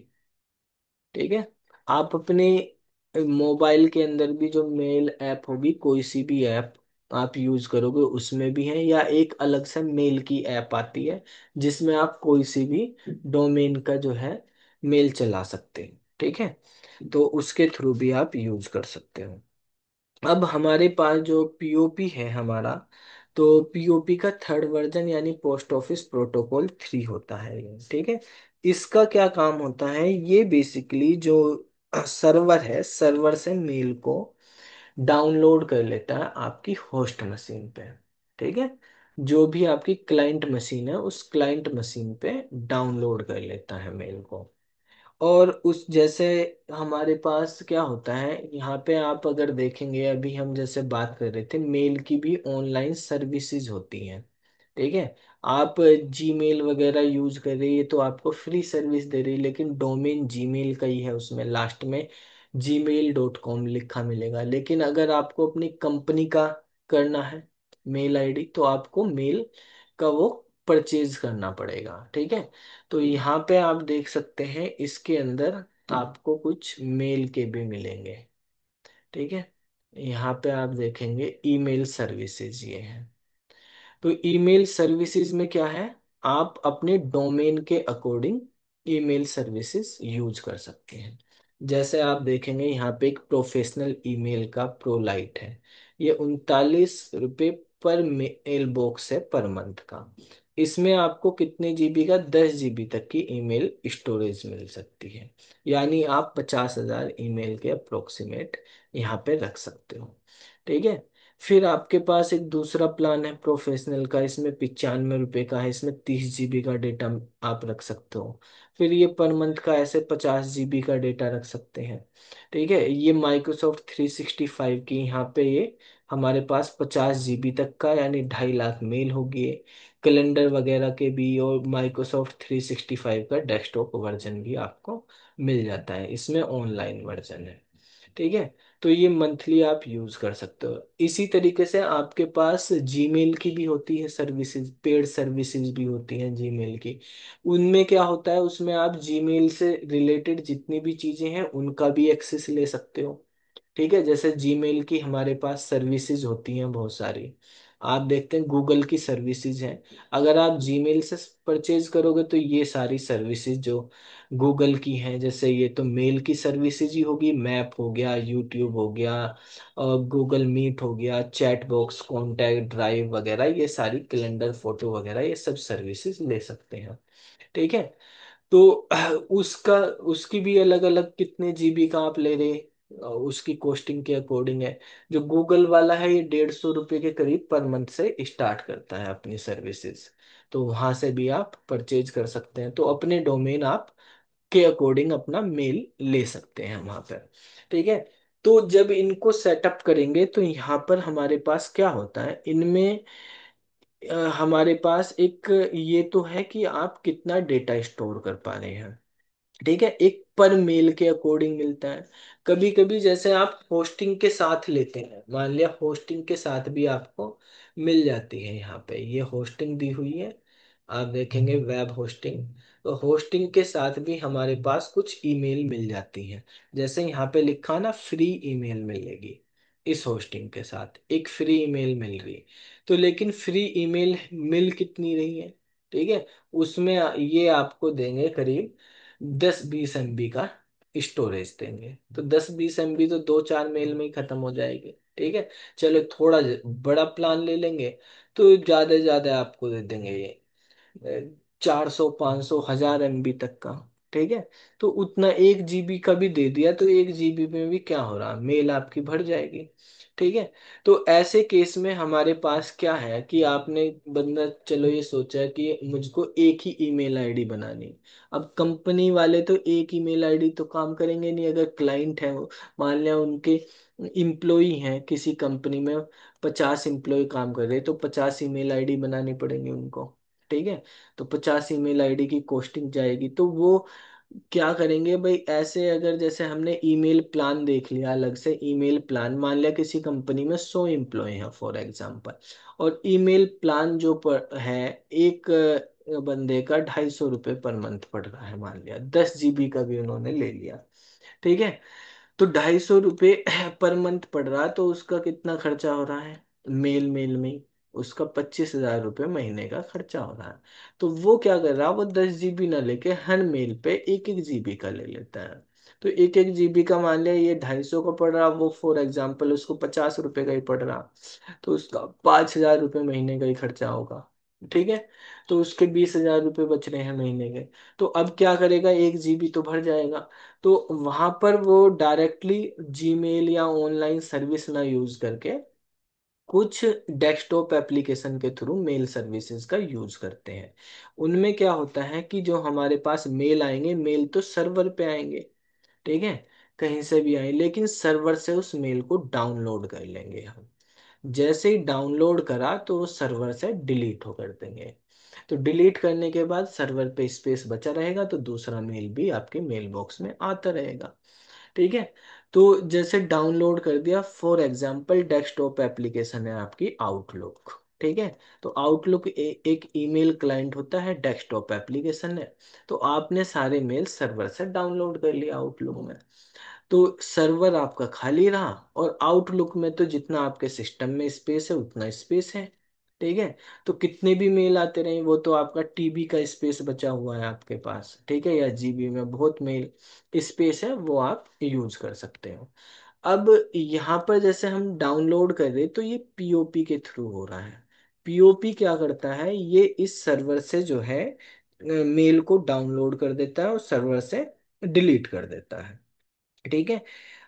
ठीक है। आप अपने मोबाइल के अंदर भी जो मेल ऐप होगी, कोई सी भी ऐप आप यूज करोगे उसमें भी है, या एक अलग से मेल की ऐप आती है जिसमें आप कोई सी भी डोमेन का जो है मेल चला सकते हैं। ठीक है। तो उसके थ्रू भी आप यूज कर सकते हो। अब हमारे पास जो पीओपी है हमारा, तो पीओपी का थर्ड वर्जन यानी पोस्ट ऑफिस प्रोटोकॉल 3 होता है ये। ठीक है। इसका क्या काम होता है, ये बेसिकली जो सर्वर है, सर्वर से मेल को डाउनलोड कर लेता है आपकी होस्ट मशीन पे। ठीक है। जो भी आपकी क्लाइंट मशीन है उस क्लाइंट मशीन पे डाउनलोड कर लेता है मेल को। और उस जैसे हमारे पास क्या होता है यहाँ पे, आप अगर देखेंगे अभी हम जैसे बात कर रहे थे, मेल की भी ऑनलाइन सर्विसेज होती हैं। ठीक है। आप जीमेल वगैरह यूज कर रहे हैं, ये तो आपको फ्री सर्विस दे रही है, लेकिन डोमेन जीमेल का ही है, उसमें लास्ट में gmail.com लिखा मिलेगा। लेकिन अगर आपको अपनी कंपनी का करना है मेल आईडी, तो आपको मेल का वो परचेज करना पड़ेगा। ठीक है। तो यहाँ पे आप देख सकते हैं इसके अंदर आपको कुछ मेल के भी मिलेंगे। ठीक है। यहाँ पे आप देखेंगे ईमेल सर्विसेज ये है। तो ईमेल सर्विसेज में क्या है, आप अपने डोमेन के अकॉर्डिंग ईमेल सर्विसेज यूज कर सकते हैं। जैसे आप देखेंगे यहाँ पे एक प्रोफेशनल ईमेल का प्रोलाइट है, ये 39 रुपये पर मेल बॉक्स है पर मंथ का। इसमें आपको कितने जीबी का, 10 जीबी तक की ईमेल स्टोरेज मिल सकती है। यानी आप 50,000 ईमेल के अप्रोक्सीमेट यहाँ पे रख सकते हो। ठीक है। फिर आपके पास एक दूसरा प्लान है प्रोफेशनल का, इसमें 95 रुपये का है, इसमें 30 जीबी का डेटा आप रख सकते हो। फिर ये पर मंथ का ऐसे 50 जीबी का डेटा रख सकते हैं। ठीक है। ये माइक्रोसॉफ्ट 365 की यहाँ पे ये हमारे पास 50 जीबी तक का, यानी 2.5 लाख मेल होगी। कैलेंडर वगैरह के भी, और माइक्रोसॉफ्ट 365 का डेस्कटॉप वर्जन भी आपको मिल जाता है, इसमें ऑनलाइन वर्जन है। ठीक है। तो ये मंथली आप यूज कर सकते हो। इसी तरीके से आपके पास जीमेल की भी होती है सर्विसेज, पेड सर्विसेज भी होती हैं जीमेल की। उनमें क्या होता है, उसमें आप जीमेल से रिलेटेड जितनी भी चीजें हैं उनका भी एक्सेस ले सकते हो। ठीक है। जैसे जीमेल की हमारे पास सर्विसेज होती हैं बहुत सारी। आप देखते हैं गूगल की सर्विसेज हैं। अगर आप जीमेल से परचेज करोगे तो ये सारी सर्विसेज जो गूगल की हैं, जैसे ये तो मेल की सर्विसेज ही होगी, मैप हो गया, यूट्यूब हो गया, और गूगल मीट हो गया, चैट बॉक्स, कॉन्टैक्ट, ड्राइव वगैरह, ये सारी कैलेंडर, फोटो वगैरह, ये सब सर्विसेज ले सकते हैं। ठीक है। तो उसका उसकी भी अलग अलग कितने जीबी का आप ले रहे, उसकी कॉस्टिंग के अकॉर्डिंग है। जो गूगल वाला है ये 150 रुपये के करीब पर मंथ से स्टार्ट करता है अपनी सर्विसेज। तो वहां से भी आप परचेज कर सकते हैं, तो अपने डोमेन आप के अकॉर्डिंग अपना मेल ले सकते हैं वहां पर। ठीक है। तो जब इनको सेटअप करेंगे तो यहाँ पर हमारे पास क्या होता है इनमें, हमारे पास एक ये तो है कि आप कितना डेटा स्टोर कर पा रहे हैं। ठीक है। एक पर मेल के अकॉर्डिंग मिलता है। कभी कभी जैसे आप होस्टिंग के साथ लेते हैं, मान लिया होस्टिंग के साथ भी आपको मिल जाती है। यहाँ पे ये होस्टिंग दी हुई है, आप देखेंगे वेब होस्टिंग। तो होस्टिंग के साथ भी हमारे पास कुछ ईमेल मिल जाती हैं। जैसे यहाँ पे लिखा ना, फ्री ईमेल मिलेगी। इस होस्टिंग के साथ एक फ्री ईमेल मिल रही। तो लेकिन फ्री ईमेल मिल कितनी रही है, ठीक है, उसमें ये आपको देंगे करीब 10-20 MB का स्टोरेज देंगे। तो 10-20 MB तो 2-4 मेल में ही खत्म हो जाएगी। ठीक है। चलो थोड़ा बड़ा प्लान ले लेंगे तो ज्यादा से ज्यादा आपको दे देंगे ये 400, 500, 1000 MB तक का। ठीक है। तो उतना 1 जीबी का भी दे दिया तो 1 जीबी में भी क्या हो रहा, मेल आपकी भर जाएगी। ठीक है। तो ऐसे केस में हमारे पास क्या है कि आपने बंदा चलो ये सोचा कि मुझको एक ही ईमेल आईडी बनानी। अब कंपनी वाले तो एक ईमेल आईडी तो काम करेंगे नहीं, अगर क्लाइंट है वो, मान लिया उनके इम्प्लॉई हैं किसी कंपनी में, 50 इम्प्लॉय काम कर रहे हैं, तो 50 ईमेल आईडी बनानी पड़ेंगे उनको। ठीक है। तो 50 ईमेल आईडी की कॉस्टिंग जाएगी, तो वो क्या करेंगे भाई, ऐसे अगर जैसे हमने ईमेल प्लान देख लिया अलग से, ईमेल प्लान मान लिया किसी कंपनी में 100 इम्प्लॉय हैं फॉर एग्जांपल, और ईमेल प्लान जो पर है एक बंदे का 250 रुपये पर मंथ पड़ रहा है, मान लिया 10 जीबी का भी उन्होंने ले लिया। ठीक है। तो 250 रुपये पर मंथ पड़ रहा, तो उसका कितना खर्चा हो रहा है, मेल मेल में ही उसका 25,000 रुपये महीने का खर्चा हो रहा है। तो वो क्या कर रहा है, वो 10 जीबी ना लेके हर मेल पे 1-1 जीबी का ले लेता है। तो 1-1 जीबी का मान लिया ये 250 का पड़ रहा, वो फॉर एग्जाम्पल उसको 50 रुपये का ही पड़ रहा, तो उसका 5,000 रुपये महीने का ही खर्चा होगा। ठीक है। तो उसके 20,000 रुपये बच रहे हैं महीने के। तो अब क्या करेगा, 1 जीबी तो भर जाएगा। तो वहां पर वो डायरेक्टली जीमेल या ऑनलाइन सर्विस ना यूज करके कुछ डेस्कटॉप एप्लीकेशन के थ्रू मेल सर्विसेज का यूज करते हैं। उनमें क्या होता है कि जो हमारे पास मेल आएंगे, मेल तो सर्वर पे आएंगे। ठीक है। कहीं से भी आए, लेकिन सर्वर से उस मेल को डाउनलोड कर लेंगे हम। जैसे ही डाउनलोड करा तो वो सर्वर से डिलीट हो कर देंगे। तो डिलीट करने के बाद सर्वर पे स्पेस बचा रहेगा, तो दूसरा मेल भी आपके मेल बॉक्स में आता रहेगा। ठीक है। तो जैसे डाउनलोड कर दिया, फॉर एग्जांपल डेस्कटॉप एप्लीकेशन है आपकी आउटलुक। ठीक है। तो आउटलुक एक ईमेल क्लाइंट होता है, डेस्कटॉप एप्लीकेशन है। तो आपने सारे मेल सर्वर से डाउनलोड कर लिया आउटलुक में। तो सर्वर आपका खाली रहा, और आउटलुक में तो जितना आपके सिस्टम में स्पेस है उतना स्पेस है। ठीक है। तो कितने भी मेल आते रहे, वो तो आपका टीबी का स्पेस बचा हुआ है आपके पास, ठीक है, या जीबी में बहुत मेल स्पेस है, वो आप यूज कर सकते हो। अब यहाँ पर जैसे हम डाउनलोड कर रहे, तो ये पीओपी के थ्रू हो रहा है। पीओपी क्या करता है, ये इस सर्वर से जो है मेल को डाउनलोड कर देता है और सर्वर से डिलीट कर देता है। ठीक है।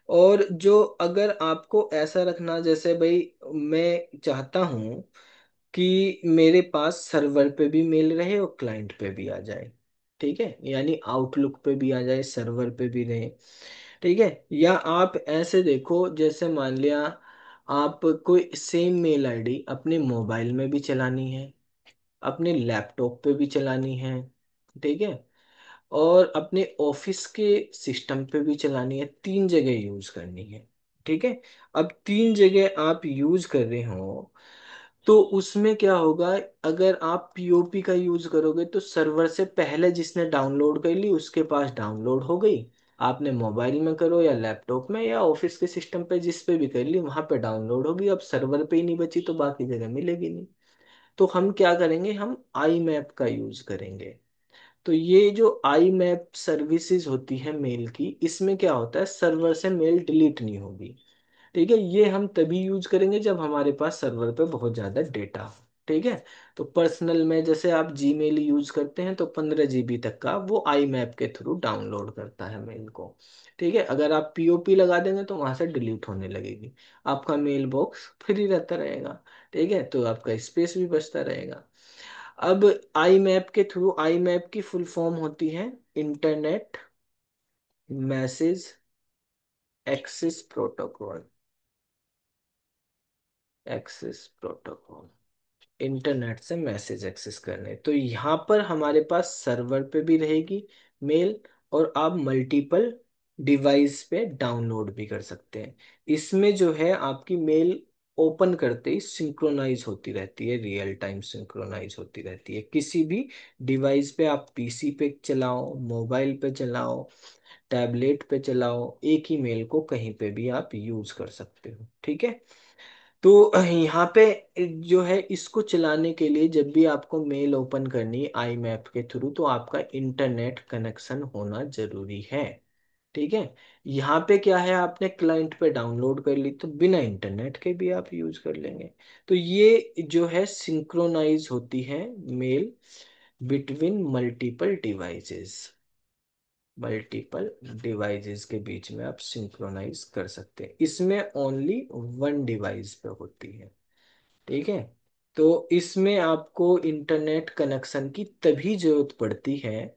और जो अगर आपको ऐसा रखना, जैसे भाई मैं चाहता हूँ कि मेरे पास सर्वर पे भी मेल रहे और क्लाइंट पे भी आ जाए, ठीक है, यानी आउटलुक पे भी आ जाए, सर्वर पे भी रहे। ठीक है। या आप ऐसे देखो, जैसे मान लिया आप कोई सेम मेल आईडी अपने मोबाइल में भी चलानी है, अपने लैपटॉप पे भी चलानी है, ठीक है, और अपने ऑफिस के सिस्टम पे भी चलानी है, तीन जगह यूज करनी है। ठीक है। अब तीन जगह आप यूज कर रहे हो, तो उसमें क्या होगा, अगर आप पीओपी का यूज करोगे तो सर्वर से पहले जिसने डाउनलोड कर ली उसके पास डाउनलोड हो गई, आपने मोबाइल में करो या लैपटॉप में या ऑफिस के सिस्टम पे जिस पे भी कर ली वहां पे डाउनलोड होगी, अब सर्वर पे ही नहीं बची तो बाकी जगह मिलेगी नहीं। तो हम क्या करेंगे, हम आई मैप का यूज करेंगे। तो ये जो आई मैप सर्विसेज होती है मेल की, इसमें क्या होता है, सर्वर से मेल डिलीट नहीं होगी। ठीक है। ये हम तभी यूज करेंगे जब हमारे पास सर्वर पे बहुत ज्यादा डेटा हो। ठीक है। तो पर्सनल में जैसे आप जीमेल यूज करते हैं तो 15 जीबी तक का वो आई मैप के थ्रू डाउनलोड करता है मेल को। ठीक है। अगर आप पीओपी लगा देंगे तो वहां से डिलीट होने लगेगी, आपका मेल बॉक्स फ्री रहता रहेगा। ठीक है। तो आपका स्पेस भी बचता रहेगा। अब आई मैप के थ्रू, आई मैप की फुल फॉर्म होती है internet message access protocol. Access protocol, internet से मैसेज एक्सेस करने, तो यहाँ पर हमारे पास सर्वर पे भी रहेगी मेल, और आप मल्टीपल डिवाइस पे डाउनलोड भी कर सकते हैं। इसमें जो है आपकी मेल ओपन करते ही सिंक्रोनाइज होती रहती है, रियल टाइम सिंक्रोनाइज होती रहती है, किसी भी डिवाइस पे, आप पीसी पे चलाओ, मोबाइल पे चलाओ, टैबलेट पे चलाओ, एक ही मेल को कहीं पे भी आप यूज कर सकते हो। ठीक है। तो यहाँ पे जो है, इसको चलाने के लिए जब भी आपको मेल ओपन करनी है आई मैप के थ्रू, तो आपका इंटरनेट कनेक्शन होना जरूरी है। ठीक है। यहाँ पे क्या है, आपने क्लाइंट पे डाउनलोड कर ली तो बिना इंटरनेट के भी आप यूज कर लेंगे। तो ये जो है सिंक्रोनाइज होती है mail between multiple devices, multiple devices के बीच में आप सिंक्रोनाइज कर सकते हैं, इसमें ओनली वन डिवाइस पे होती है। ठीक है। तो इसमें आपको इंटरनेट कनेक्शन की तभी जरूरत पड़ती है।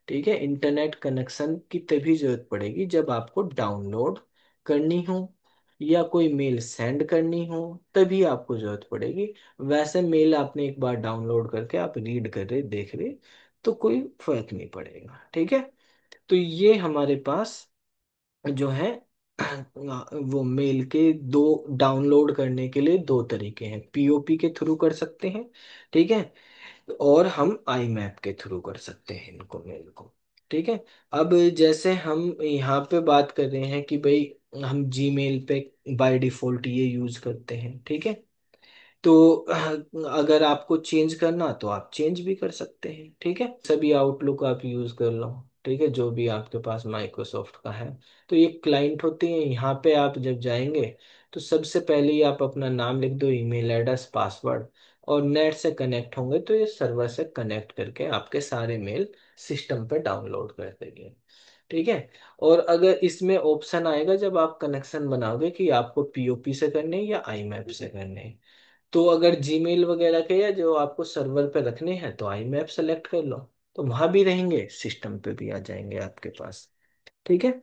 ठीक है। इंटरनेट कनेक्शन की तभी जरूरत पड़ेगी जब आपको डाउनलोड करनी हो या कोई मेल सेंड करनी हो, तभी आपको जरूरत पड़ेगी। वैसे मेल आपने एक बार डाउनलोड करके आप रीड कर रहे, देख रहे, तो कोई फर्क नहीं पड़ेगा। ठीक है। तो ये हमारे पास जो है वो मेल के दो, डाउनलोड करने के लिए दो तरीके हैं, पीओपी के थ्रू कर सकते हैं, ठीक है, और हम आई मैप के थ्रू कर सकते हैं इनको, मेल को। ठीक है। अब जैसे हम यहाँ पे बात कर रहे हैं कि भाई हम जीमेल पे बाय डिफॉल्ट ये यूज करते हैं, ठीक है, तो अगर आपको चेंज करना तो आप चेंज भी कर सकते हैं। ठीक है। सभी आउटलुक आप यूज कर लो, ठीक है, जो भी आपके पास माइक्रोसॉफ्ट का है। तो ये क्लाइंट होते हैं, यहाँ पे आप जब जाएंगे तो सबसे पहले ही आप अपना नाम लिख दो, ईमेल एड्रेस, पासवर्ड, और नेट से कनेक्ट होंगे तो ये सर्वर से कनेक्ट करके आपके सारे मेल सिस्टम पे डाउनलोड कर देंगे। ठीक है। और अगर इसमें ऑप्शन आएगा जब आप कनेक्शन बनाओगे कि आपको पीओपी से करने हैं या आईमैप से करने हैं, तो अगर जीमेल वगैरह के या जो आपको सर्वर पे रखने हैं तो आई मैप सेलेक्ट कर लो, तो वहां भी रहेंगे, सिस्टम पे भी आ जाएंगे आपके पास। ठीक है।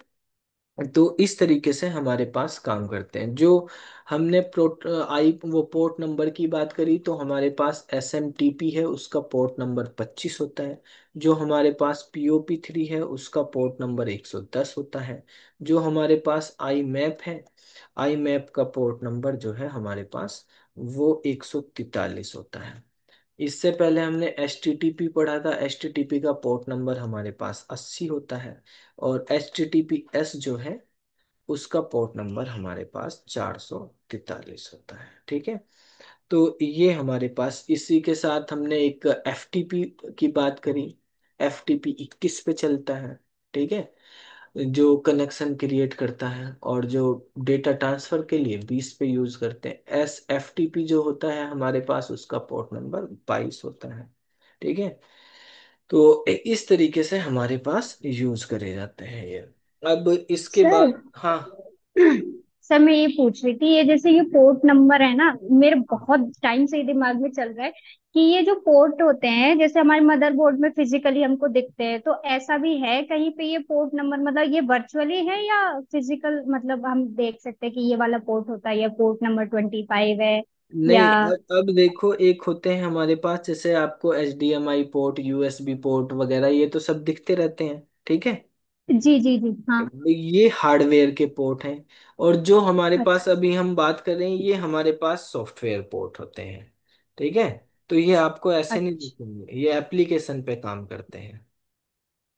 तो इस तरीके से हमारे पास काम करते हैं। जो हमने प्रोट आई वो पोर्ट नंबर की बात करी, तो हमारे पास SMTP है, उसका पोर्ट नंबर 25 होता है। जो हमारे पास POP3 है उसका पोर्ट नंबर 110 होता है। जो हमारे पास आई मैप है, आई मैप का पोर्ट नंबर जो है हमारे पास वो 143 होता है। इससे पहले हमने एच टी टी पी पढ़ा था, एच टी टी पी का पोर्ट नंबर हमारे पास 80 होता है। और H T T P S जो है उसका पोर्ट नंबर हमारे पास 443 होता है। ठीक है। तो ये हमारे पास, इसी के साथ हमने एक एफ टी पी की बात करी। एफ टी पी 21 पे चलता है। ठीक है। जो कनेक्शन क्रिएट करता है और जो डेटा ट्रांसफर के लिए 20 पे यूज करते हैं। एस एफ टी पी जो होता है हमारे पास, उसका पोर्ट नंबर 22 होता है। ठीक है। तो इस तरीके से हमारे पास यूज करे जाते हैं ये। अब इसके सर, बाद, हाँ। सर मैं ये पूछ रही थी, ये जैसे ये पोर्ट नंबर है ना, मेरे बहुत टाइम से ये दिमाग में चल रहा है कि ये जो पोर्ट होते हैं जैसे हमारे मदरबोर्ड में फिजिकली हमको दिखते हैं, तो ऐसा भी है कहीं पे ये पोर्ट नंबर, मतलब ये वर्चुअली है या फिजिकल, मतलब हम देख सकते हैं कि ये वाला पोर्ट होता है या पोर्ट नंबर 25 है या? नहीं, अब देखो, एक होते हैं हमारे पास, जैसे आपको H D M I port, USB port वगैरह, ये तो सब दिखते रहते हैं। ठीक है। जी जी जी, हाँ। ये हार्डवेयर के पोर्ट हैं। और जो हमारे पास अच्छा। अभी हम बात कर रहे हैं, ये हमारे पास सॉफ्टवेयर पोर्ट होते हैं। ठीक है। तो ये आपको ऐसे नहीं अच्छा, दिखेंगे, ये एप्लीकेशन पे काम करते हैं।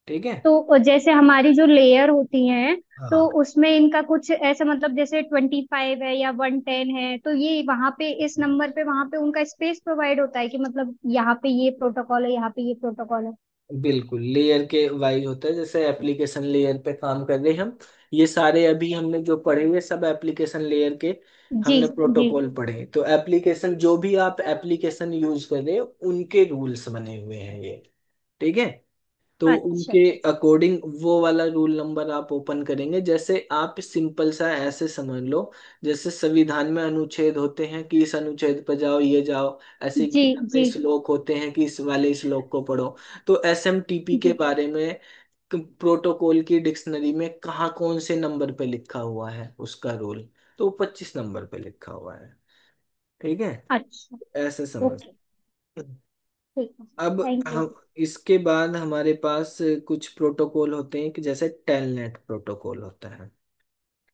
ठीक है। तो जैसे हमारी जो लेयर होती हैं, तो हाँ, उसमें इनका कुछ ऐसा, मतलब जैसे 25 है या 110 है, तो ये वहां पे इस नंबर पे वहां पे उनका स्पेस प्रोवाइड होता है कि मतलब यहाँ पे ये प्रोटोकॉल है, यहाँ पे ये प्रोटोकॉल है? बिल्कुल लेयर के वाइज होता है। जैसे एप्लीकेशन लेयर पे काम कर रहे हैं हम, ये सारे अभी हमने जो पढ़े हुए सब एप्लीकेशन लेयर के जी हमने जी। प्रोटोकॉल पढ़े। तो एप्लीकेशन, जो भी आप एप्लीकेशन यूज कर रहे हो, उनके रूल्स बने हुए हैं ये। ठीक है। तो अच्छा उनके अकॉर्डिंग वो वाला रूल नंबर आप ओपन करेंगे। जैसे आप सिंपल सा ऐसे समझ लो, जैसे संविधान में अनुच्छेद होते हैं कि इस अनुच्छेद पर जाओ, ये जाओ। ऐसे जी गीता में जी श्लोक होते हैं कि इस वाले श्लोक को पढ़ो। तो एस एम टी पी के जी। बारे में प्रोटोकॉल की डिक्शनरी में कहाँ कौन से नंबर पे लिखा हुआ है उसका रूल, तो 25 नंबर पे लिखा हुआ है। ठीक है। अच्छा। ऐसे समझ। ओके। ठीक है, अब थैंक यू। हम, इसके बाद हमारे पास कुछ प्रोटोकॉल होते हैं कि जैसे टेलनेट प्रोटोकॉल होता है।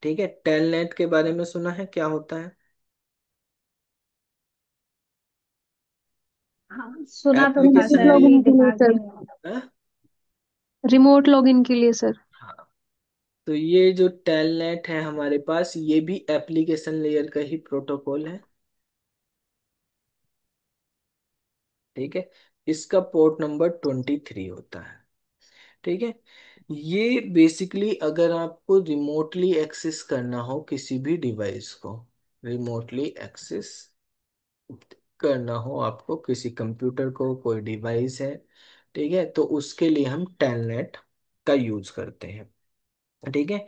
ठीक है। टेलनेट के बारे में सुना है, क्या होता है? हाँ, सुना तो था एप्लीकेशन सर, लेयर। अभी लॉगिन के लिए दिमाग में सर। नहीं आ रहा। हाँ। रिमोट लॉगिन के लिए सर। हाँ। तो ये जो टेलनेट है हमारे पास, ये भी एप्लीकेशन लेयर का ही प्रोटोकॉल है। ठीक है। इसका पोर्ट नंबर 23 होता है। ठीक है। ये बेसिकली अगर आपको रिमोटली एक्सेस करना हो किसी भी डिवाइस को, रिमोटली एक्सेस करना हो आपको किसी कंप्यूटर को, कोई डिवाइस है, ठीक है, तो उसके लिए हम टेलनेट का यूज करते हैं। ठीक है।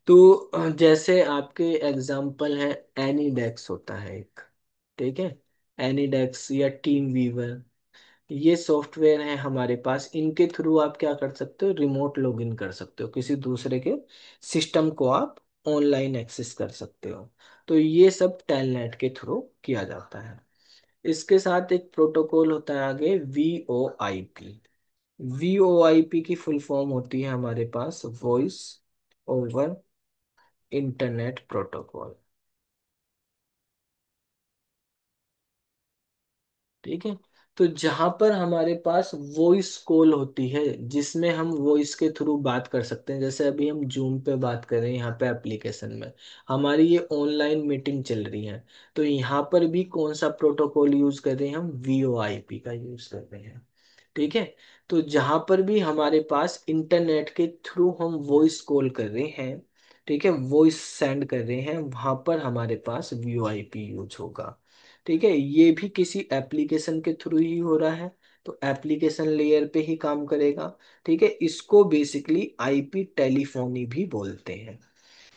तो जैसे आपके एग्जांपल है, एनीडेक्स होता है एक। ठीक है। एनीडेक्स या टीम वीवर, ये सॉफ्टवेयर है हमारे पास। इनके थ्रू आप क्या कर सकते हो, रिमोट लॉगिन कर सकते हो, किसी दूसरे के सिस्टम को आप ऑनलाइन एक्सेस कर सकते हो। तो ये सब टेलनेट के थ्रू किया जाता है। इसके साथ एक प्रोटोकॉल होता है आगे, V O I P. V O I P की फुल फॉर्म होती है हमारे पास, वॉइस ओवर इंटरनेट प्रोटोकॉल। ठीक है। तो जहां पर हमारे पास वॉइस कॉल होती है, जिसमें हम वॉइस के थ्रू बात कर सकते हैं, जैसे अभी हम जूम पे बात कर रहे हैं यहाँ पे एप्लीकेशन में, हमारी ये ऑनलाइन मीटिंग चल रही है। तो यहाँ पर भी कौन सा प्रोटोकॉल यूज कर रहे हैं हम, वीओआईपी का यूज कर रहे हैं। ठीक है। तो जहां पर भी हमारे पास इंटरनेट के थ्रू हम वॉइस कॉल कर रहे हैं, ठीक है, वॉइस सेंड कर रहे हैं, वहां पर हमारे पास वीओआईपी यूज होगा। ठीक है। ये भी किसी एप्लीकेशन के थ्रू ही हो रहा है, तो एप्लीकेशन लेयर पे ही काम करेगा। ठीक है। इसको बेसिकली आईपी टेलीफोनी भी बोलते हैं।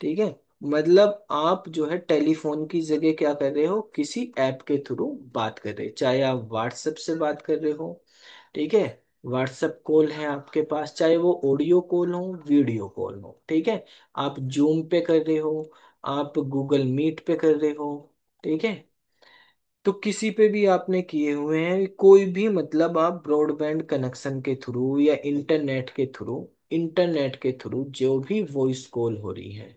ठीक है। मतलब आप जो है टेलीफोन की जगह क्या कर रहे हो, किसी ऐप के थ्रू बात कर रहे हो, चाहे आप व्हाट्सएप से बात कर रहे हो। ठीक है। व्हाट्सएप कॉल है आपके पास, चाहे वो ऑडियो कॉल हो, वीडियो कॉल हो। ठीक है। आप जूम पे कर रहे हो, आप गूगल मीट पे कर रहे हो। ठीक है। तो किसी पे भी आपने किए हुए हैं कोई भी, मतलब आप ब्रॉडबैंड कनेक्शन के थ्रू या इंटरनेट के थ्रू जो भी वॉइस कॉल हो रही है,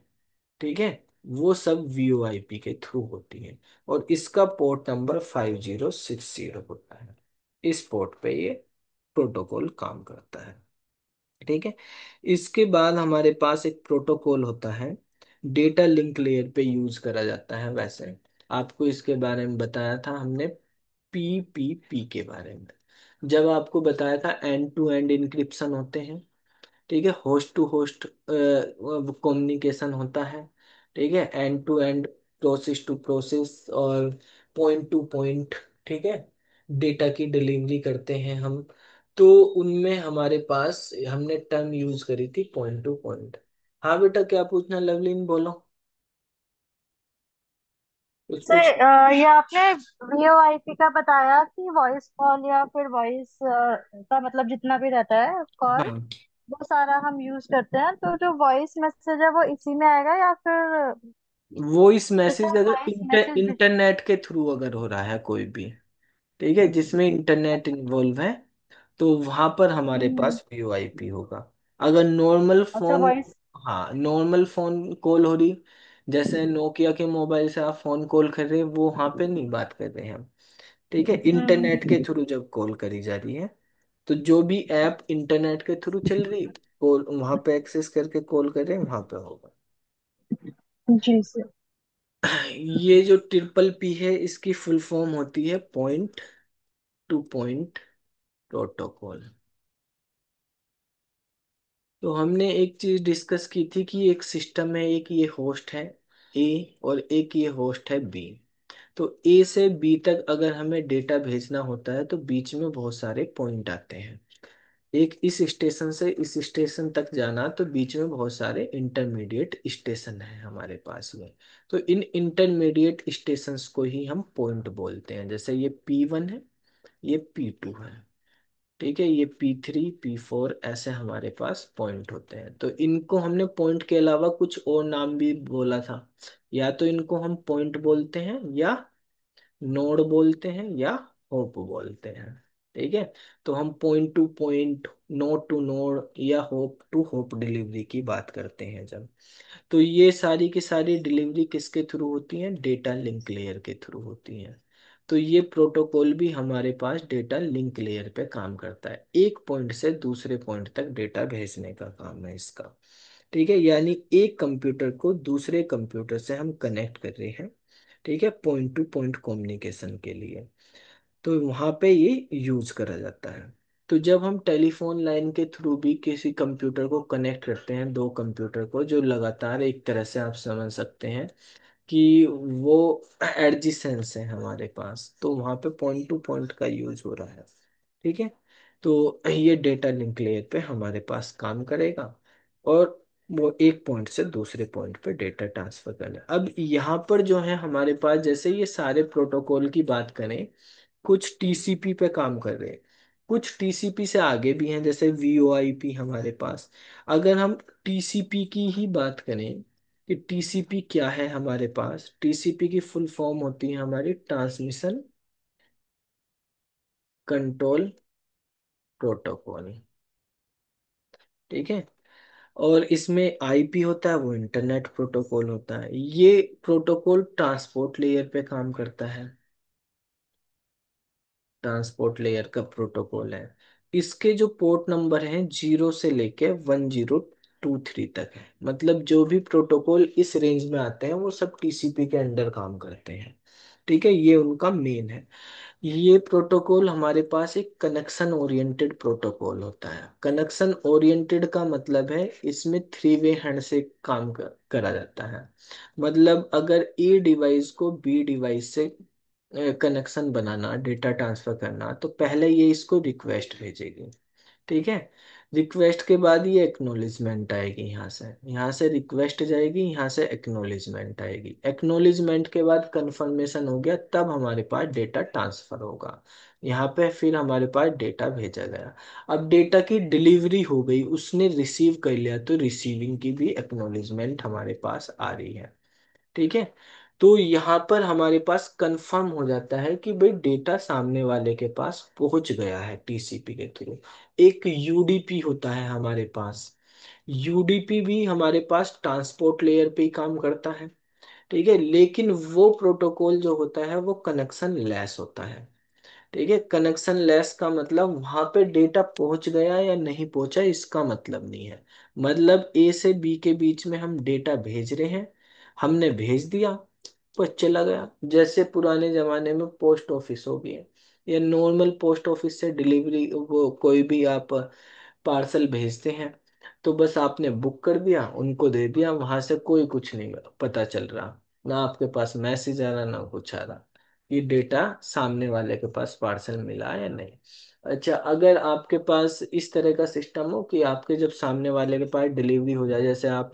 ठीक है, वो सब वीओआईपी के थ्रू होती है। और इसका पोर्ट नंबर 5060 होता है। इस पोर्ट पे ये प्रोटोकॉल काम करता है। ठीक है। इसके बाद हमारे पास एक प्रोटोकॉल होता है, डेटा लिंक लेयर पे यूज करा जाता है। वैसे आपको इसके बारे में बताया था हमने पीपीपी के बारे में, जब आपको बताया था एंड टू एंड इंक्रिप्शन होते हैं। ठीक है, होस्ट टू होस्ट कम्युनिकेशन होता है। ठीक है, end to end, process to process और पॉइंट टू पॉइंट। ठीक है, डेटा की डिलीवरी करते हैं हम। तो उनमें हमारे पास हमने टर्म यूज करी थी पॉइंट टू पॉइंट। हाँ बेटा, क्या पूछना लवलीन, बोलो। कुछ सर पूछ। ये आपने वीओआईपी का बताया कि वॉइस कॉल या फिर वॉइस का मतलब जितना भी रहता है कॉल, हाँ, वो सारा हम यूज करते हैं। तो जो वॉइस मैसेज है वो इसी में आएगा या फिर वॉइस जैसे मैसेज हम अगर वॉइस मैसेज भी। इंटरनेट के थ्रू अगर हो रहा है कोई भी, ठीक है, जिसमें इंटरनेट इन्वॉल्व है, तो वहां पर हमारे हम्म। पास वीओआईपी होगा। अगर नॉर्मल अच्छा फोन, वॉइस। हाँ नॉर्मल फोन कॉल हो रही, जैसे नोकिया के मोबाइल से आप फोन कॉल कर रहे हैं, वो वहां पे नहीं बात कर रहे हैं हम। ठीक है, इंटरनेट के हम्म। थ्रू जब कॉल करी जा रही है, तो जो भी ऐप इंटरनेट के थ्रू चल रही, कॉल वहां पे एक्सेस करके कॉल कर रहे हैं, वहां पे होगा। जी सर। ये जो ट्रिपल पी है, इसकी फुल फॉर्म होती है पॉइंट टू पॉइंट प्रोटोकॉल। तो हमने एक चीज डिस्कस की थी कि एक सिस्टम में एक ये होस्ट है ए, और एक ये होस्ट है बी। तो ए से बी तक अगर हमें डेटा भेजना होता है, तो बीच में बहुत सारे पॉइंट आते हैं। एक इस स्टेशन से इस स्टेशन तक जाना, तो बीच में बहुत सारे इंटरमीडिएट स्टेशन है हमारे पास में। तो इन इंटरमीडिएट स्टेशंस को ही हम पॉइंट बोलते हैं। जैसे ये P1 है, ये P2 है। ठीक है, ये P3 P4 ऐसे हमारे पास पॉइंट होते हैं। तो इनको हमने पॉइंट के अलावा कुछ और नाम भी बोला था। या तो इनको हम पॉइंट बोलते हैं, या नोड बोलते हैं, या होप बोलते हैं। ठीक है, तो हम point to point, node to node, या होप टू होप डिलीवरी की बात करते हैं जब। तो ये सारी की सारी डिलीवरी किसके थ्रू होती है? डेटा लिंक लेयर के थ्रू होती है। तो ये प्रोटोकॉल भी हमारे पास डेटा लिंक लेयर पे काम करता है, एक पॉइंट से दूसरे पॉइंट तक डेटा भेजने का काम है इसका। ठीक है, यानी एक कंप्यूटर को दूसरे कंप्यूटर से हम कनेक्ट कर रहे हैं। ठीक है, पॉइंट टू पॉइंट कम्युनिकेशन के लिए। तो वहां पे ये यूज करा जाता है। तो जब हम टेलीफोन लाइन के थ्रू भी किसी कंप्यूटर को कनेक्ट करते हैं, दो कंप्यूटर को जो लगातार, एक तरह से आप समझ सकते हैं कि वो एडजेसेंस है हमारे पास, तो वहां पे पॉइंट टू पॉइंट का यूज हो रहा है। ठीक है, तो ये डेटा लिंक लेयर पे हमारे पास काम करेगा, और वो एक पॉइंट से दूसरे पॉइंट पे डेटा ट्रांसफर करना। अब यहाँ पर जो है हमारे पास, जैसे ये सारे प्रोटोकॉल की बात करें, कुछ टीसीपी पे काम कर रहे हैं, कुछ टीसीपी से आगे भी हैं, जैसे वीओआईपी हमारे पास। अगर हम टीसीपी की ही बात करें कि टीसीपी क्या है, हमारे पास टीसीपी की फुल फॉर्म होती है हमारी ट्रांसमिशन कंट्रोल प्रोटोकॉल। ठीक है, और इसमें आईपी होता है, वो इंटरनेट प्रोटोकॉल होता है। ये प्रोटोकॉल ट्रांसपोर्ट लेयर पे काम करता है, ट्रांसपोर्ट लेयर का प्रोटोकॉल है। इसके जो पोर्ट नंबर हैं 0 से लेके 1023 तक है। मतलब जो भी प्रोटोकॉल इस रेंज में आते हैं, वो सब टीसीपी के अंडर काम करते हैं। ठीक है, ये उनका मेन है। ये प्रोटोकॉल हमारे पास एक कनेक्शन ओरिएंटेड प्रोटोकॉल होता है। कनेक्शन ओरिएंटेड का मतलब है इसमें थ्री वे हैंड से करा जाता है। मतलब अगर ए डिवाइस को बी डिवाइस से कनेक्शन बनाना, डेटा ट्रांसफर करना, तो पहले ये इसको रिक्वेस्ट भेजेगी। ठीक है, रिक्वेस्ट के बाद ये एक्नॉलेजमेंट आएगी, यहाँ से रिक्वेस्ट जाएगी, यहाँ से एक्नॉलेजमेंट आएगी। एक्नॉलेजमेंट के बाद कंफर्मेशन हो गया, तब हमारे पास डेटा ट्रांसफर होगा। यहाँ पे फिर हमारे पास डेटा भेजा गया। अब डेटा की डिलीवरी हो गई, उसने रिसीव कर लिया, तो रिसीविंग की भी एक्नॉलेजमेंट हमारे पास आ रही है। ठीक है, तो यहाँ पर हमारे पास कंफर्म हो जाता है कि भाई डेटा सामने वाले के पास पहुंच गया है टीसीपी के थ्रू। एक यूडीपी होता है हमारे पास। यूडीपी भी हमारे पास ट्रांसपोर्ट लेयर पे ही काम करता है। ठीक है, लेकिन वो प्रोटोकॉल जो होता है वो कनेक्शन लेस होता है। ठीक है, कनेक्शन लेस का मतलब वहां पे डेटा पहुंच गया या नहीं पहुंचा इसका मतलब नहीं है। मतलब ए से बी के बीच में हम डेटा भेज रहे हैं, हमने भेज दिया, बस चला गया। जैसे पुराने जमाने में पोस्ट ऑफिस हो गया, या नॉर्मल पोस्ट ऑफिस से डिलीवरी, वो कोई भी आप पार्सल भेजते हैं, तो बस आपने बुक कर दिया, उनको दे दिया, वहां से कोई कुछ नहीं पता चल रहा, ना आपके पास मैसेज आ रहा ना कुछ आ रहा, ये डेटा सामने वाले के पास पार्सल मिला या नहीं। अच्छा, अगर आपके पास इस तरह का सिस्टम हो कि आपके जब सामने वाले के पास डिलीवरी हो जाए, जैसे आप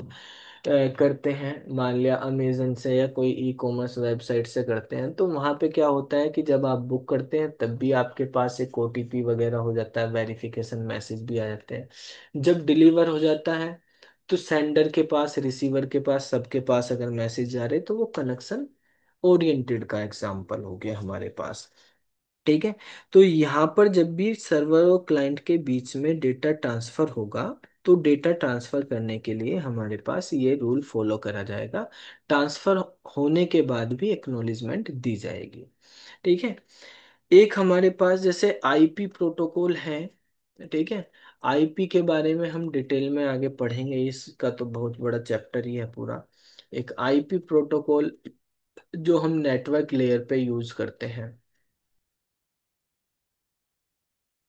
करते हैं, मान लिया अमेजन से या कोई ई कॉमर्स वेबसाइट से करते हैं, तो वहां पे क्या होता है कि जब आप बुक करते हैं तब भी आपके पास एक ओटीपी वगैरह हो जाता है, वेरिफिकेशन मैसेज भी आ जाते हैं। जब डिलीवर हो जाता है तो सेंडर के पास, रिसीवर के पास, सबके पास अगर मैसेज जा रहे तो वो कनेक्शन ओरिएंटेड का एग्जाम्पल हो गया हमारे पास। ठीक है, तो यहाँ पर जब भी सर्वर और क्लाइंट के बीच में डेटा ट्रांसफर होगा, तो डेटा ट्रांसफर करने के लिए हमारे पास ये रूल फॉलो करा जाएगा। ट्रांसफर होने के बाद भी एक्नॉलेजमेंट दी जाएगी। ठीक है, एक हमारे पास जैसे आईपी प्रोटोकॉल है। ठीक है, आईपी के बारे में हम डिटेल में आगे पढ़ेंगे, इसका तो बहुत बड़ा चैप्टर ही है पूरा। एक आईपी प्रोटोकॉल जो हम नेटवर्क लेयर पे यूज करते हैं।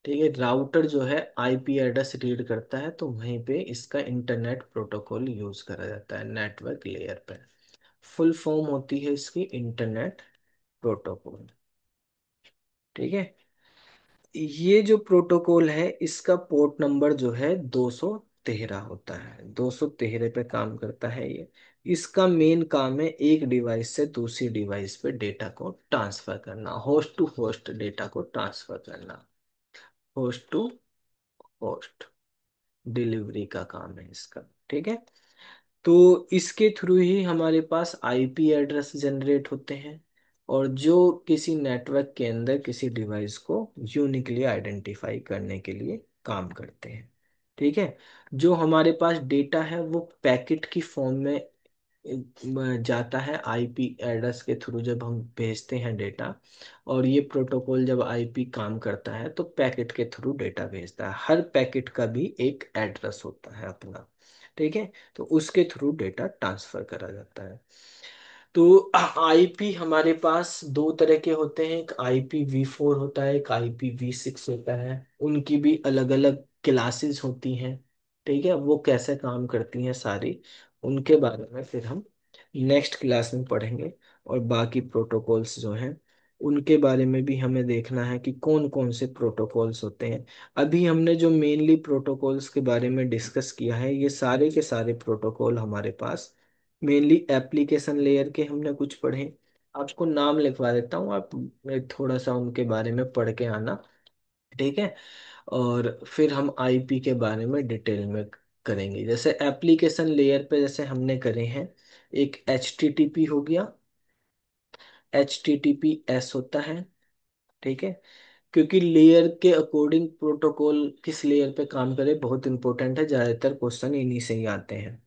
ठीक है, राउटर जो है आईपी एड्रेस रीड करता है, तो वहीं पे इसका इंटरनेट प्रोटोकॉल यूज करा जाता है नेटवर्क लेयर पे। फुल फॉर्म होती है इसकी इंटरनेट प्रोटोकॉल। ठीक है, ये जो प्रोटोकॉल है इसका पोर्ट नंबर जो है 213 होता है, 213 पे काम करता है ये। इसका मेन काम है एक डिवाइस से दूसरी डिवाइस पे डेटा को ट्रांसफर करना, होस्ट टू होस्ट डेटा को ट्रांसफर करना, होस्ट टू होस्ट डिलीवरी का काम है इसका। ठीक है, तो इसके थ्रू ही हमारे पास आईपी एड्रेस जनरेट होते हैं, और जो किसी नेटवर्क के अंदर किसी डिवाइस को यूनिकली आइडेंटिफाई करने के लिए काम करते हैं। ठीक है, जो हमारे पास डेटा है वो पैकेट की फॉर्म में जाता है आईपी एड्रेस के थ्रू, जब हम भेजते हैं डेटा, और ये प्रोटोकॉल जब आईपी काम करता है तो पैकेट के थ्रू डेटा भेजता है। हर पैकेट का भी एक एड्रेस होता है अपना। ठीक है, तो उसके थ्रू डेटा ट्रांसफर करा जाता है। तो आईपी हमारे पास दो तरह के होते हैं, एक IPv4 होता है, एक IPv6 होता है। उनकी भी अलग अलग क्लासेस होती हैं। ठीक है, वो कैसे काम करती हैं सारी, उनके बारे में फिर हम नेक्स्ट क्लास में पढ़ेंगे। और बाकी प्रोटोकॉल्स जो हैं उनके बारे में भी हमें देखना है कि कौन कौन से प्रोटोकॉल्स होते हैं। अभी हमने जो मेनली प्रोटोकॉल्स के बारे में डिस्कस किया है, ये सारे के सारे प्रोटोकॉल हमारे पास मेनली एप्लीकेशन लेयर के हमने कुछ पढ़े। आपको नाम लिखवा देता हूँ, आप थोड़ा सा उनके बारे में पढ़ के आना। ठीक है, और फिर हम आईपी के बारे में डिटेल में करेंगे। जैसे एप्लीकेशन लेयर पे जैसे हमने करे हैं, एक HTTP हो गया, HTTPS होता है। ठीक है, क्योंकि लेयर के अकॉर्डिंग प्रोटोकॉल किस लेयर पे काम करे बहुत इंपॉर्टेंट है, ज्यादातर क्वेश्चन इन्हीं से ही आते हैं।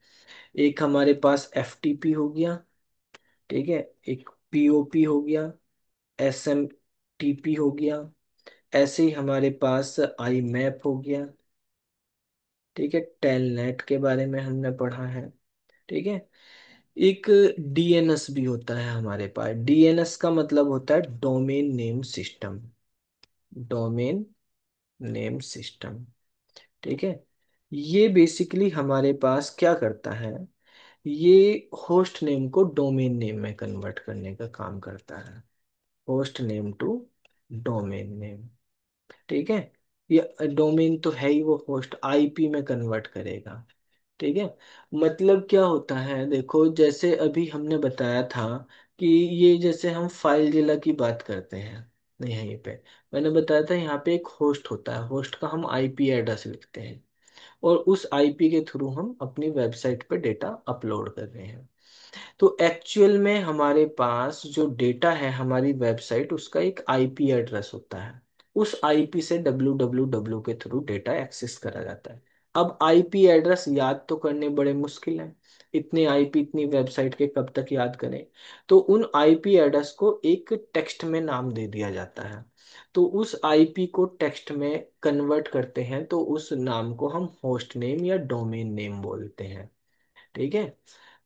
एक हमारे पास FTP हो गया। ठीक है, एक POP हो गया, SMTP हो गया, ऐसे ही हमारे पास IMAP हो गया। ठीक है, टेलनेट के बारे में हमने पढ़ा है। ठीक है, एक DNS भी होता है हमारे पास। DNS का मतलब होता है domain name system, domain name system. ठीक है, ये बेसिकली हमारे पास क्या करता है, ये होस्ट नेम को डोमेन नेम में कन्वर्ट करने का काम करता है, host name to domain name. ठीक है, ये डोमेन तो है ही, वो होस्ट आईपी में कन्वर्ट करेगा। ठीक है, मतलब क्या होता है, देखो जैसे अभी हमने बताया था कि ये जैसे हम फाइल जिला की बात करते हैं, नहीं यहीं पे मैंने बताया था यहाँ पे एक होस्ट होता है, होस्ट का हम आईपी एड्रेस लिखते हैं, और उस आईपी के थ्रू हम अपनी वेबसाइट पे डेटा अपलोड कर रहे हैं। तो एक्चुअल में हमारे पास जो डेटा है हमारी वेबसाइट, उसका एक आईपी एड्रेस होता है, उस आईपी से www के थ्रू डेटा एक्सेस करा जाता है। अब आईपी एड्रेस याद तो करने बड़े मुश्किल है, इतने आईपी इतनी वेबसाइट के कब तक याद करें। तो उन आईपी एड्रेस को एक टेक्स्ट में नाम दे दिया जाता है। तो उस आईपी को टेक्स्ट में कन्वर्ट करते हैं तो उस नाम को हम होस्ट नेम या डोमेन नेम बोलते हैं। ठीक है।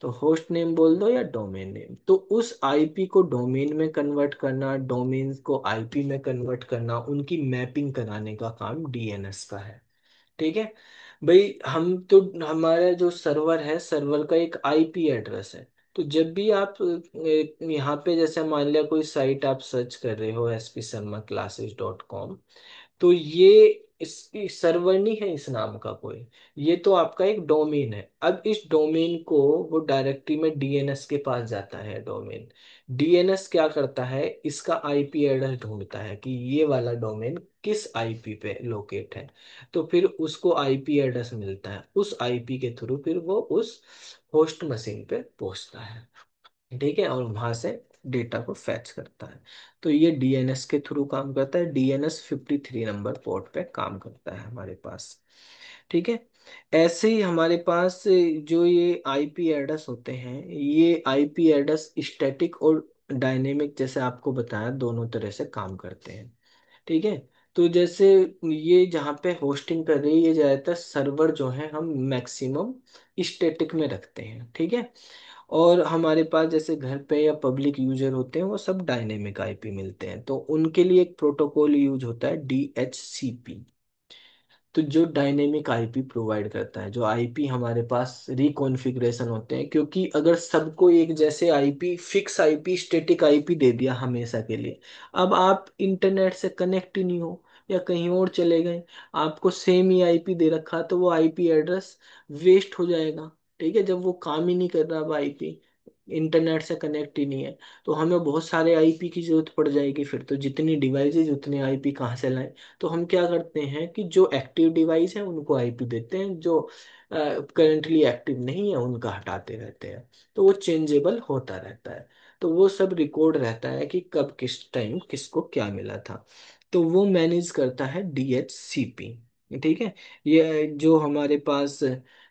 तो होस्ट नेम बोल दो या डोमेन नेम। तो उस आईपी को डोमेन में कन्वर्ट करना, डोमेन को आईपी में कन्वर्ट करना, उनकी मैपिंग कराने का काम डीएनएस का है। ठीक है। भाई हम तो, हमारा जो सर्वर है, सर्वर का एक आईपी एड्रेस है। तो जब भी आप यहाँ पे जैसे मान लिया कोई साइट आप सर्च कर रहे हो spsarmaclasses.com, तो ये इसकी सर्वर नहीं है इस नाम का कोई, ये तो आपका एक डोमेन है। अब इस डोमेन को वो डायरेक्टरी में डीएनएस के पास जाता है। डोमेन डीएनएस क्या करता है, इसका आईपी एड्रेस ढूंढता है कि ये वाला डोमेन किस आईपी पे लोकेट है। तो फिर उसको आईपी एड्रेस मिलता है, उस आईपी के थ्रू फिर वो उस होस्ट मशीन पे पहुंचता है। ठीक है। और वहां से डेटा को फैच करता है। तो ये डीएनएस के थ्रू काम करता है। डीएनएस 53 नंबर पोर्ट पे काम करता है हमारे पास। ठीक है। ऐसे ही हमारे पास जो ये आईपी एड्रेस होते हैं, ये आईपी एड्रेस स्टैटिक और डायनेमिक, जैसे आपको बताया, दोनों तरह से काम करते हैं। ठीक है। तो जैसे ये जहाँ पे होस्टिंग कर रही है, ये ज्यादातर सर्वर जो है हम मैक्सिमम स्टैटिक में रखते हैं। ठीक है। और हमारे पास जैसे घर पे या पब्लिक यूजर होते हैं वो सब डायनेमिक आईपी मिलते हैं, तो उनके लिए एक प्रोटोकॉल यूज होता है DHCP। तो जो डायनेमिक आईपी प्रोवाइड करता है, जो आईपी हमारे पास रिकॉन्फ़िगरेशन होते हैं, क्योंकि अगर सबको एक जैसे IP, fix IP, static IP दे दिया हमेशा के लिए, अब आप इंटरनेट से कनेक्ट ही नहीं हो या कहीं और चले गए, आपको सेम ही आईपी दे रखा, तो वो आईपी एड्रेस वेस्ट हो जाएगा। ठीक है। जब वो काम ही नहीं कर रहा, अब आईपी इंटरनेट से कनेक्ट ही नहीं है, तो हमें बहुत सारे आईपी की जरूरत पड़ जाएगी। फिर तो जितनी डिवाइसेज उतने आईपी कहाँ से लाएं। तो हम क्या करते हैं कि जो एक्टिव डिवाइस है उनको आईपी देते हैं, जो करंटली एक्टिव नहीं है उनका हटाते रहते हैं। तो वो चेंजेबल होता रहता है। तो वो सब रिकॉर्ड रहता है कि कब किस टाइम किसको क्या मिला था। तो वो मैनेज करता है DHCP। ठीक है। ये जो हमारे पास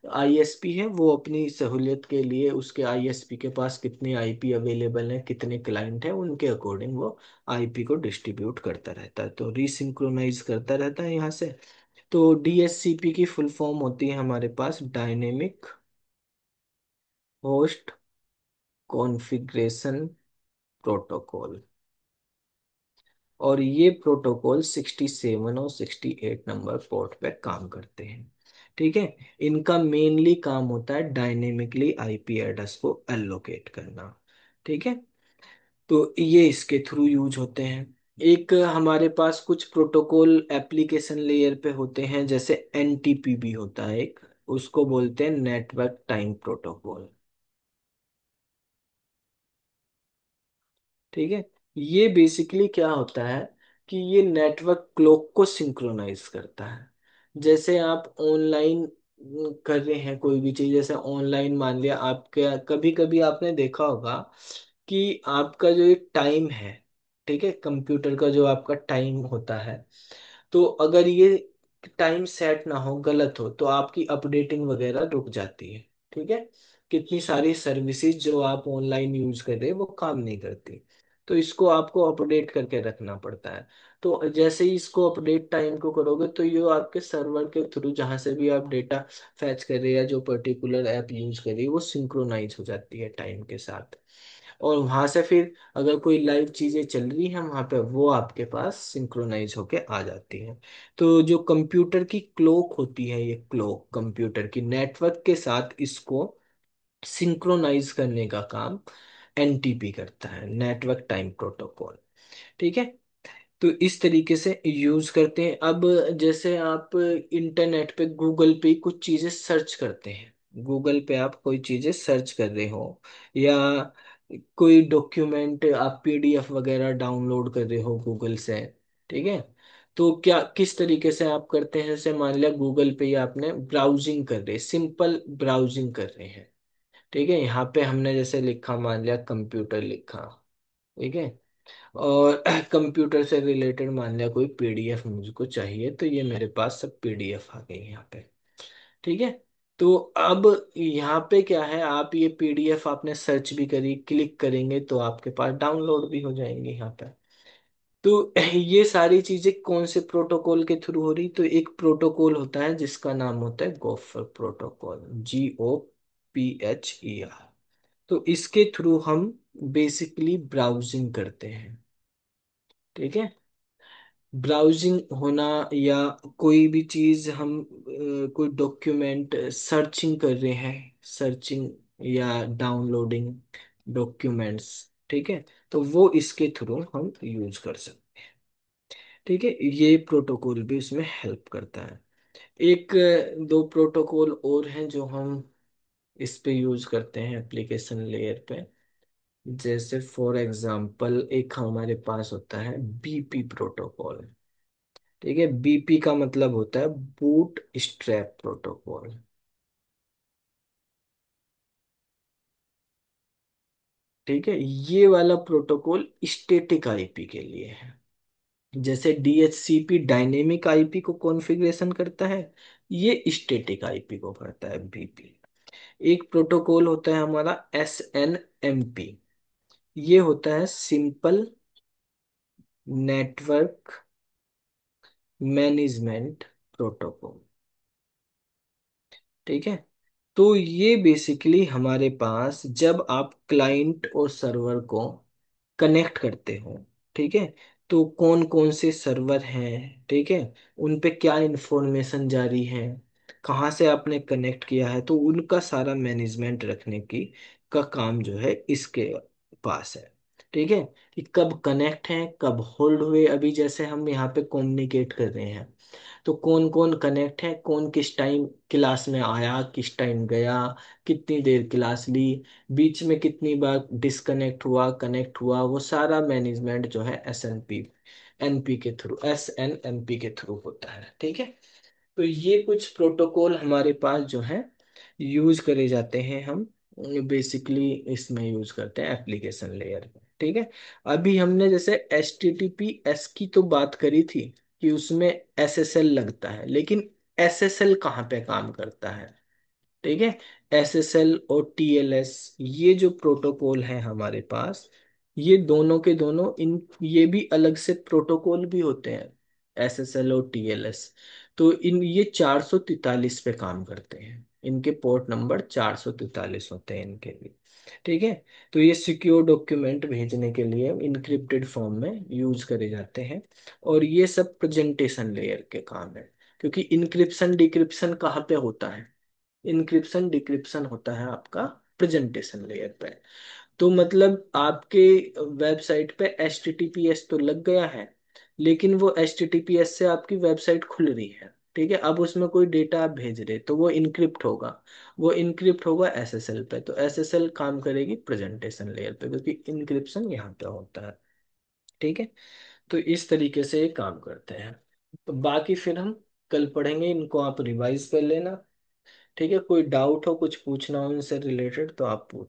आईएसपी है, वो अपनी सहूलियत के लिए उसके आईएसपी के पास कितने आईपी अवेलेबल हैं, कितने क्लाइंट हैं, उनके अकॉर्डिंग वो आईपी को डिस्ट्रीब्यूट करता रहता है, तो रीसिंक्रोनाइज करता रहता है यहाँ से। तो DHCP की फुल फॉर्म होती है हमारे पास डायनेमिक होस्ट कॉन्फ़िगरेशन प्रोटोकॉल। और ये प्रोटोकॉल 67 और 68 नंबर पोर्ट पे काम करते हैं। ठीक है। इनका मेनली काम होता है डायनेमिकली आईपी एड्रेस को एलोकेट करना। ठीक है। तो ये इसके थ्रू यूज होते हैं। एक हमारे पास कुछ प्रोटोकॉल एप्लीकेशन लेयर पे होते हैं, जैसे NTP भी होता है एक, उसको बोलते हैं नेटवर्क टाइम प्रोटोकॉल। ठीक है। ये बेसिकली क्या होता है कि ये नेटवर्क क्लॉक को सिंक्रोनाइज करता है। जैसे आप ऑनलाइन कर रहे हैं कोई भी चीज, जैसे ऑनलाइन मान लिया आपके, कभी कभी आपने देखा होगा कि आपका जो एक टाइम है, ठीक है, कंप्यूटर का जो आपका टाइम होता है, तो अगर ये टाइम सेट ना हो, गलत हो, तो आपकी अपडेटिंग वगैरह रुक जाती है। ठीक है। कितनी सारी सर्विसेज जो आप ऑनलाइन यूज कर रहे हैं वो काम नहीं करती। तो इसको आपको अपडेट करके रखना पड़ता है। तो जैसे ही इसको अपडेट टाइम को करोगे, तो ये आपके सर्वर के थ्रू जहां से भी आप डेटा फैच कर रहे हैं या जो पर्टिकुलर ऐप यूज कर रही है, वो सिंक्रोनाइज हो जाती है टाइम के साथ। और वहां से फिर अगर कोई लाइव चीजें चल रही हैं वहां पे, वो आपके पास सिंक्रोनाइज होके आ जाती हैं। तो जो कंप्यूटर की क्लॉक होती है, ये क्लॉक कंप्यूटर की नेटवर्क के साथ इसको सिंक्रोनाइज करने का काम NTP करता है, नेटवर्क टाइम प्रोटोकॉल। ठीक है। तो इस तरीके से यूज करते हैं। अब जैसे आप इंटरनेट पे गूगल पे कुछ चीजें सर्च करते हैं, गूगल पे आप कोई चीजें सर्च कर रहे हो, या कोई डॉक्यूमेंट आप PDF वगैरह डाउनलोड कर रहे हो गूगल से। ठीक है। तो क्या किस तरीके से आप करते हैं, जैसे मान लिया गूगल पे ही आपने ब्राउजिंग कर रहे, सिंपल ब्राउजिंग कर रहे हैं। ठीक है। यहाँ पे हमने जैसे लिखा, मान लिया कंप्यूटर लिखा। ठीक है। और कंप्यूटर से रिलेटेड मान लिया कोई PDF मुझको चाहिए, तो ये मेरे पास सब PDF आ गई यहाँ पे। ठीक है। तो अब यहाँ पे क्या है, आप ये पीडीएफ आपने सर्च भी करी, क्लिक करेंगे तो आपके पास डाउनलोड भी हो जाएंगे यहाँ पे। तो ये सारी चीजें कौन से प्रोटोकॉल के थ्रू हो रही, तो एक प्रोटोकॉल होता है जिसका नाम होता है गोफर प्रोटोकॉल, GOPHER। तो इसके थ्रू हम बेसिकली ब्राउजिंग करते हैं। ठीक है, ब्राउजिंग होना, या कोई भी चीज हम कोई डॉक्यूमेंट सर्चिंग कर रहे हैं, सर्चिंग या डाउनलोडिंग डॉक्यूमेंट्स। ठीक है, तो वो इसके थ्रू हम यूज कर सकते हैं। ठीक है, ये प्रोटोकॉल भी इसमें हेल्प करता है। एक दो प्रोटोकॉल और हैं जो हम इस पे यूज करते हैं एप्लीकेशन लेयर पे। जैसे फॉर एग्जांपल एक हमारे पास होता है बीपी प्रोटोकॉल। ठीक है, बीपी का मतलब होता है बूट स्ट्रैप प्रोटोकॉल। ठीक है, ये वाला प्रोटोकॉल स्टैटिक आईपी के लिए है। जैसे DHCP डायनेमिक आईपी को कॉन्फ़िगरेशन करता है, ये स्टैटिक आईपी को करता है बीपी। एक प्रोटोकॉल होता है हमारा SNMP, ये होता है सिंपल नेटवर्क मैनेजमेंट प्रोटोकॉल। ठीक है, तो ये बेसिकली हमारे पास जब आप क्लाइंट और सर्वर को कनेक्ट करते हो, ठीक है, तो कौन कौन से सर्वर हैं, ठीक है, उन पे क्या इंफॉर्मेशन जारी है, कहाँ से आपने कनेक्ट किया है, तो उनका सारा मैनेजमेंट रखने की का काम जो है इसके पास है। ठीक है, कि कब कनेक्ट हैं, कब होल्ड हुए, अभी जैसे हम यहाँ पे कम्युनिकेट कर रहे हैं, तो कौन कौन कनेक्ट है, कौन किस टाइम क्लास में आया, किस टाइम गया, कितनी देर क्लास ली, बीच में कितनी बार डिस्कनेक्ट हुआ, कनेक्ट हुआ, वो सारा मैनेजमेंट जो है SNMP के थ्रू, SNMP के थ्रू होता है। ठीक है, तो ये कुछ प्रोटोकॉल हमारे पास जो है यूज करे जाते हैं, हम बेसिकली इसमें यूज करते हैं एप्लीकेशन लेयर में। ठीक है, अभी हमने जैसे HTTPS की तो बात करी थी कि उसमें SSL लगता है, लेकिन SSL कहाँ पे काम करता है। ठीक है, SSL और TLS, ये जो प्रोटोकॉल है हमारे पास, ये दोनों के दोनों इन ये भी अलग से प्रोटोकॉल भी होते हैं, SSL और TLS। तो इन ये 443 पे काम करते हैं, इनके पोर्ट नंबर 443 होते हैं इनके भी। ठीक है, तो ये सिक्योर डॉक्यूमेंट भेजने के लिए इनक्रिप्टेड फॉर्म में यूज करे जाते हैं। और ये सब प्रेजेंटेशन लेयर के काम है, क्योंकि इंक्रिप्शन डिक्रिप्शन कहाँ पे होता है, इंक्रिप्शन डिक्रिप्शन होता है आपका प्रेजेंटेशन लेयर पे। तो मतलब आपके वेबसाइट पे HTTPS तो लग गया है, लेकिन वो HTTPS से आपकी वेबसाइट खुल रही है। ठीक है, अब उसमें कोई डेटा आप भेज रहे तो वो इनक्रिप्ट होगा, वो इनक्रिप्ट होगा SSL पे, तो SSL काम करेगी प्रेजेंटेशन लेयर पे, क्योंकि इनक्रिप्शन यहाँ पे होता है। ठीक है, तो इस तरीके से ये काम करते हैं। तो बाकी फिर हम कल पढ़ेंगे, इनको आप रिवाइज कर लेना। ठीक है, कोई डाउट हो, कुछ पूछना हो इनसे रिलेटेड तो आप पूछ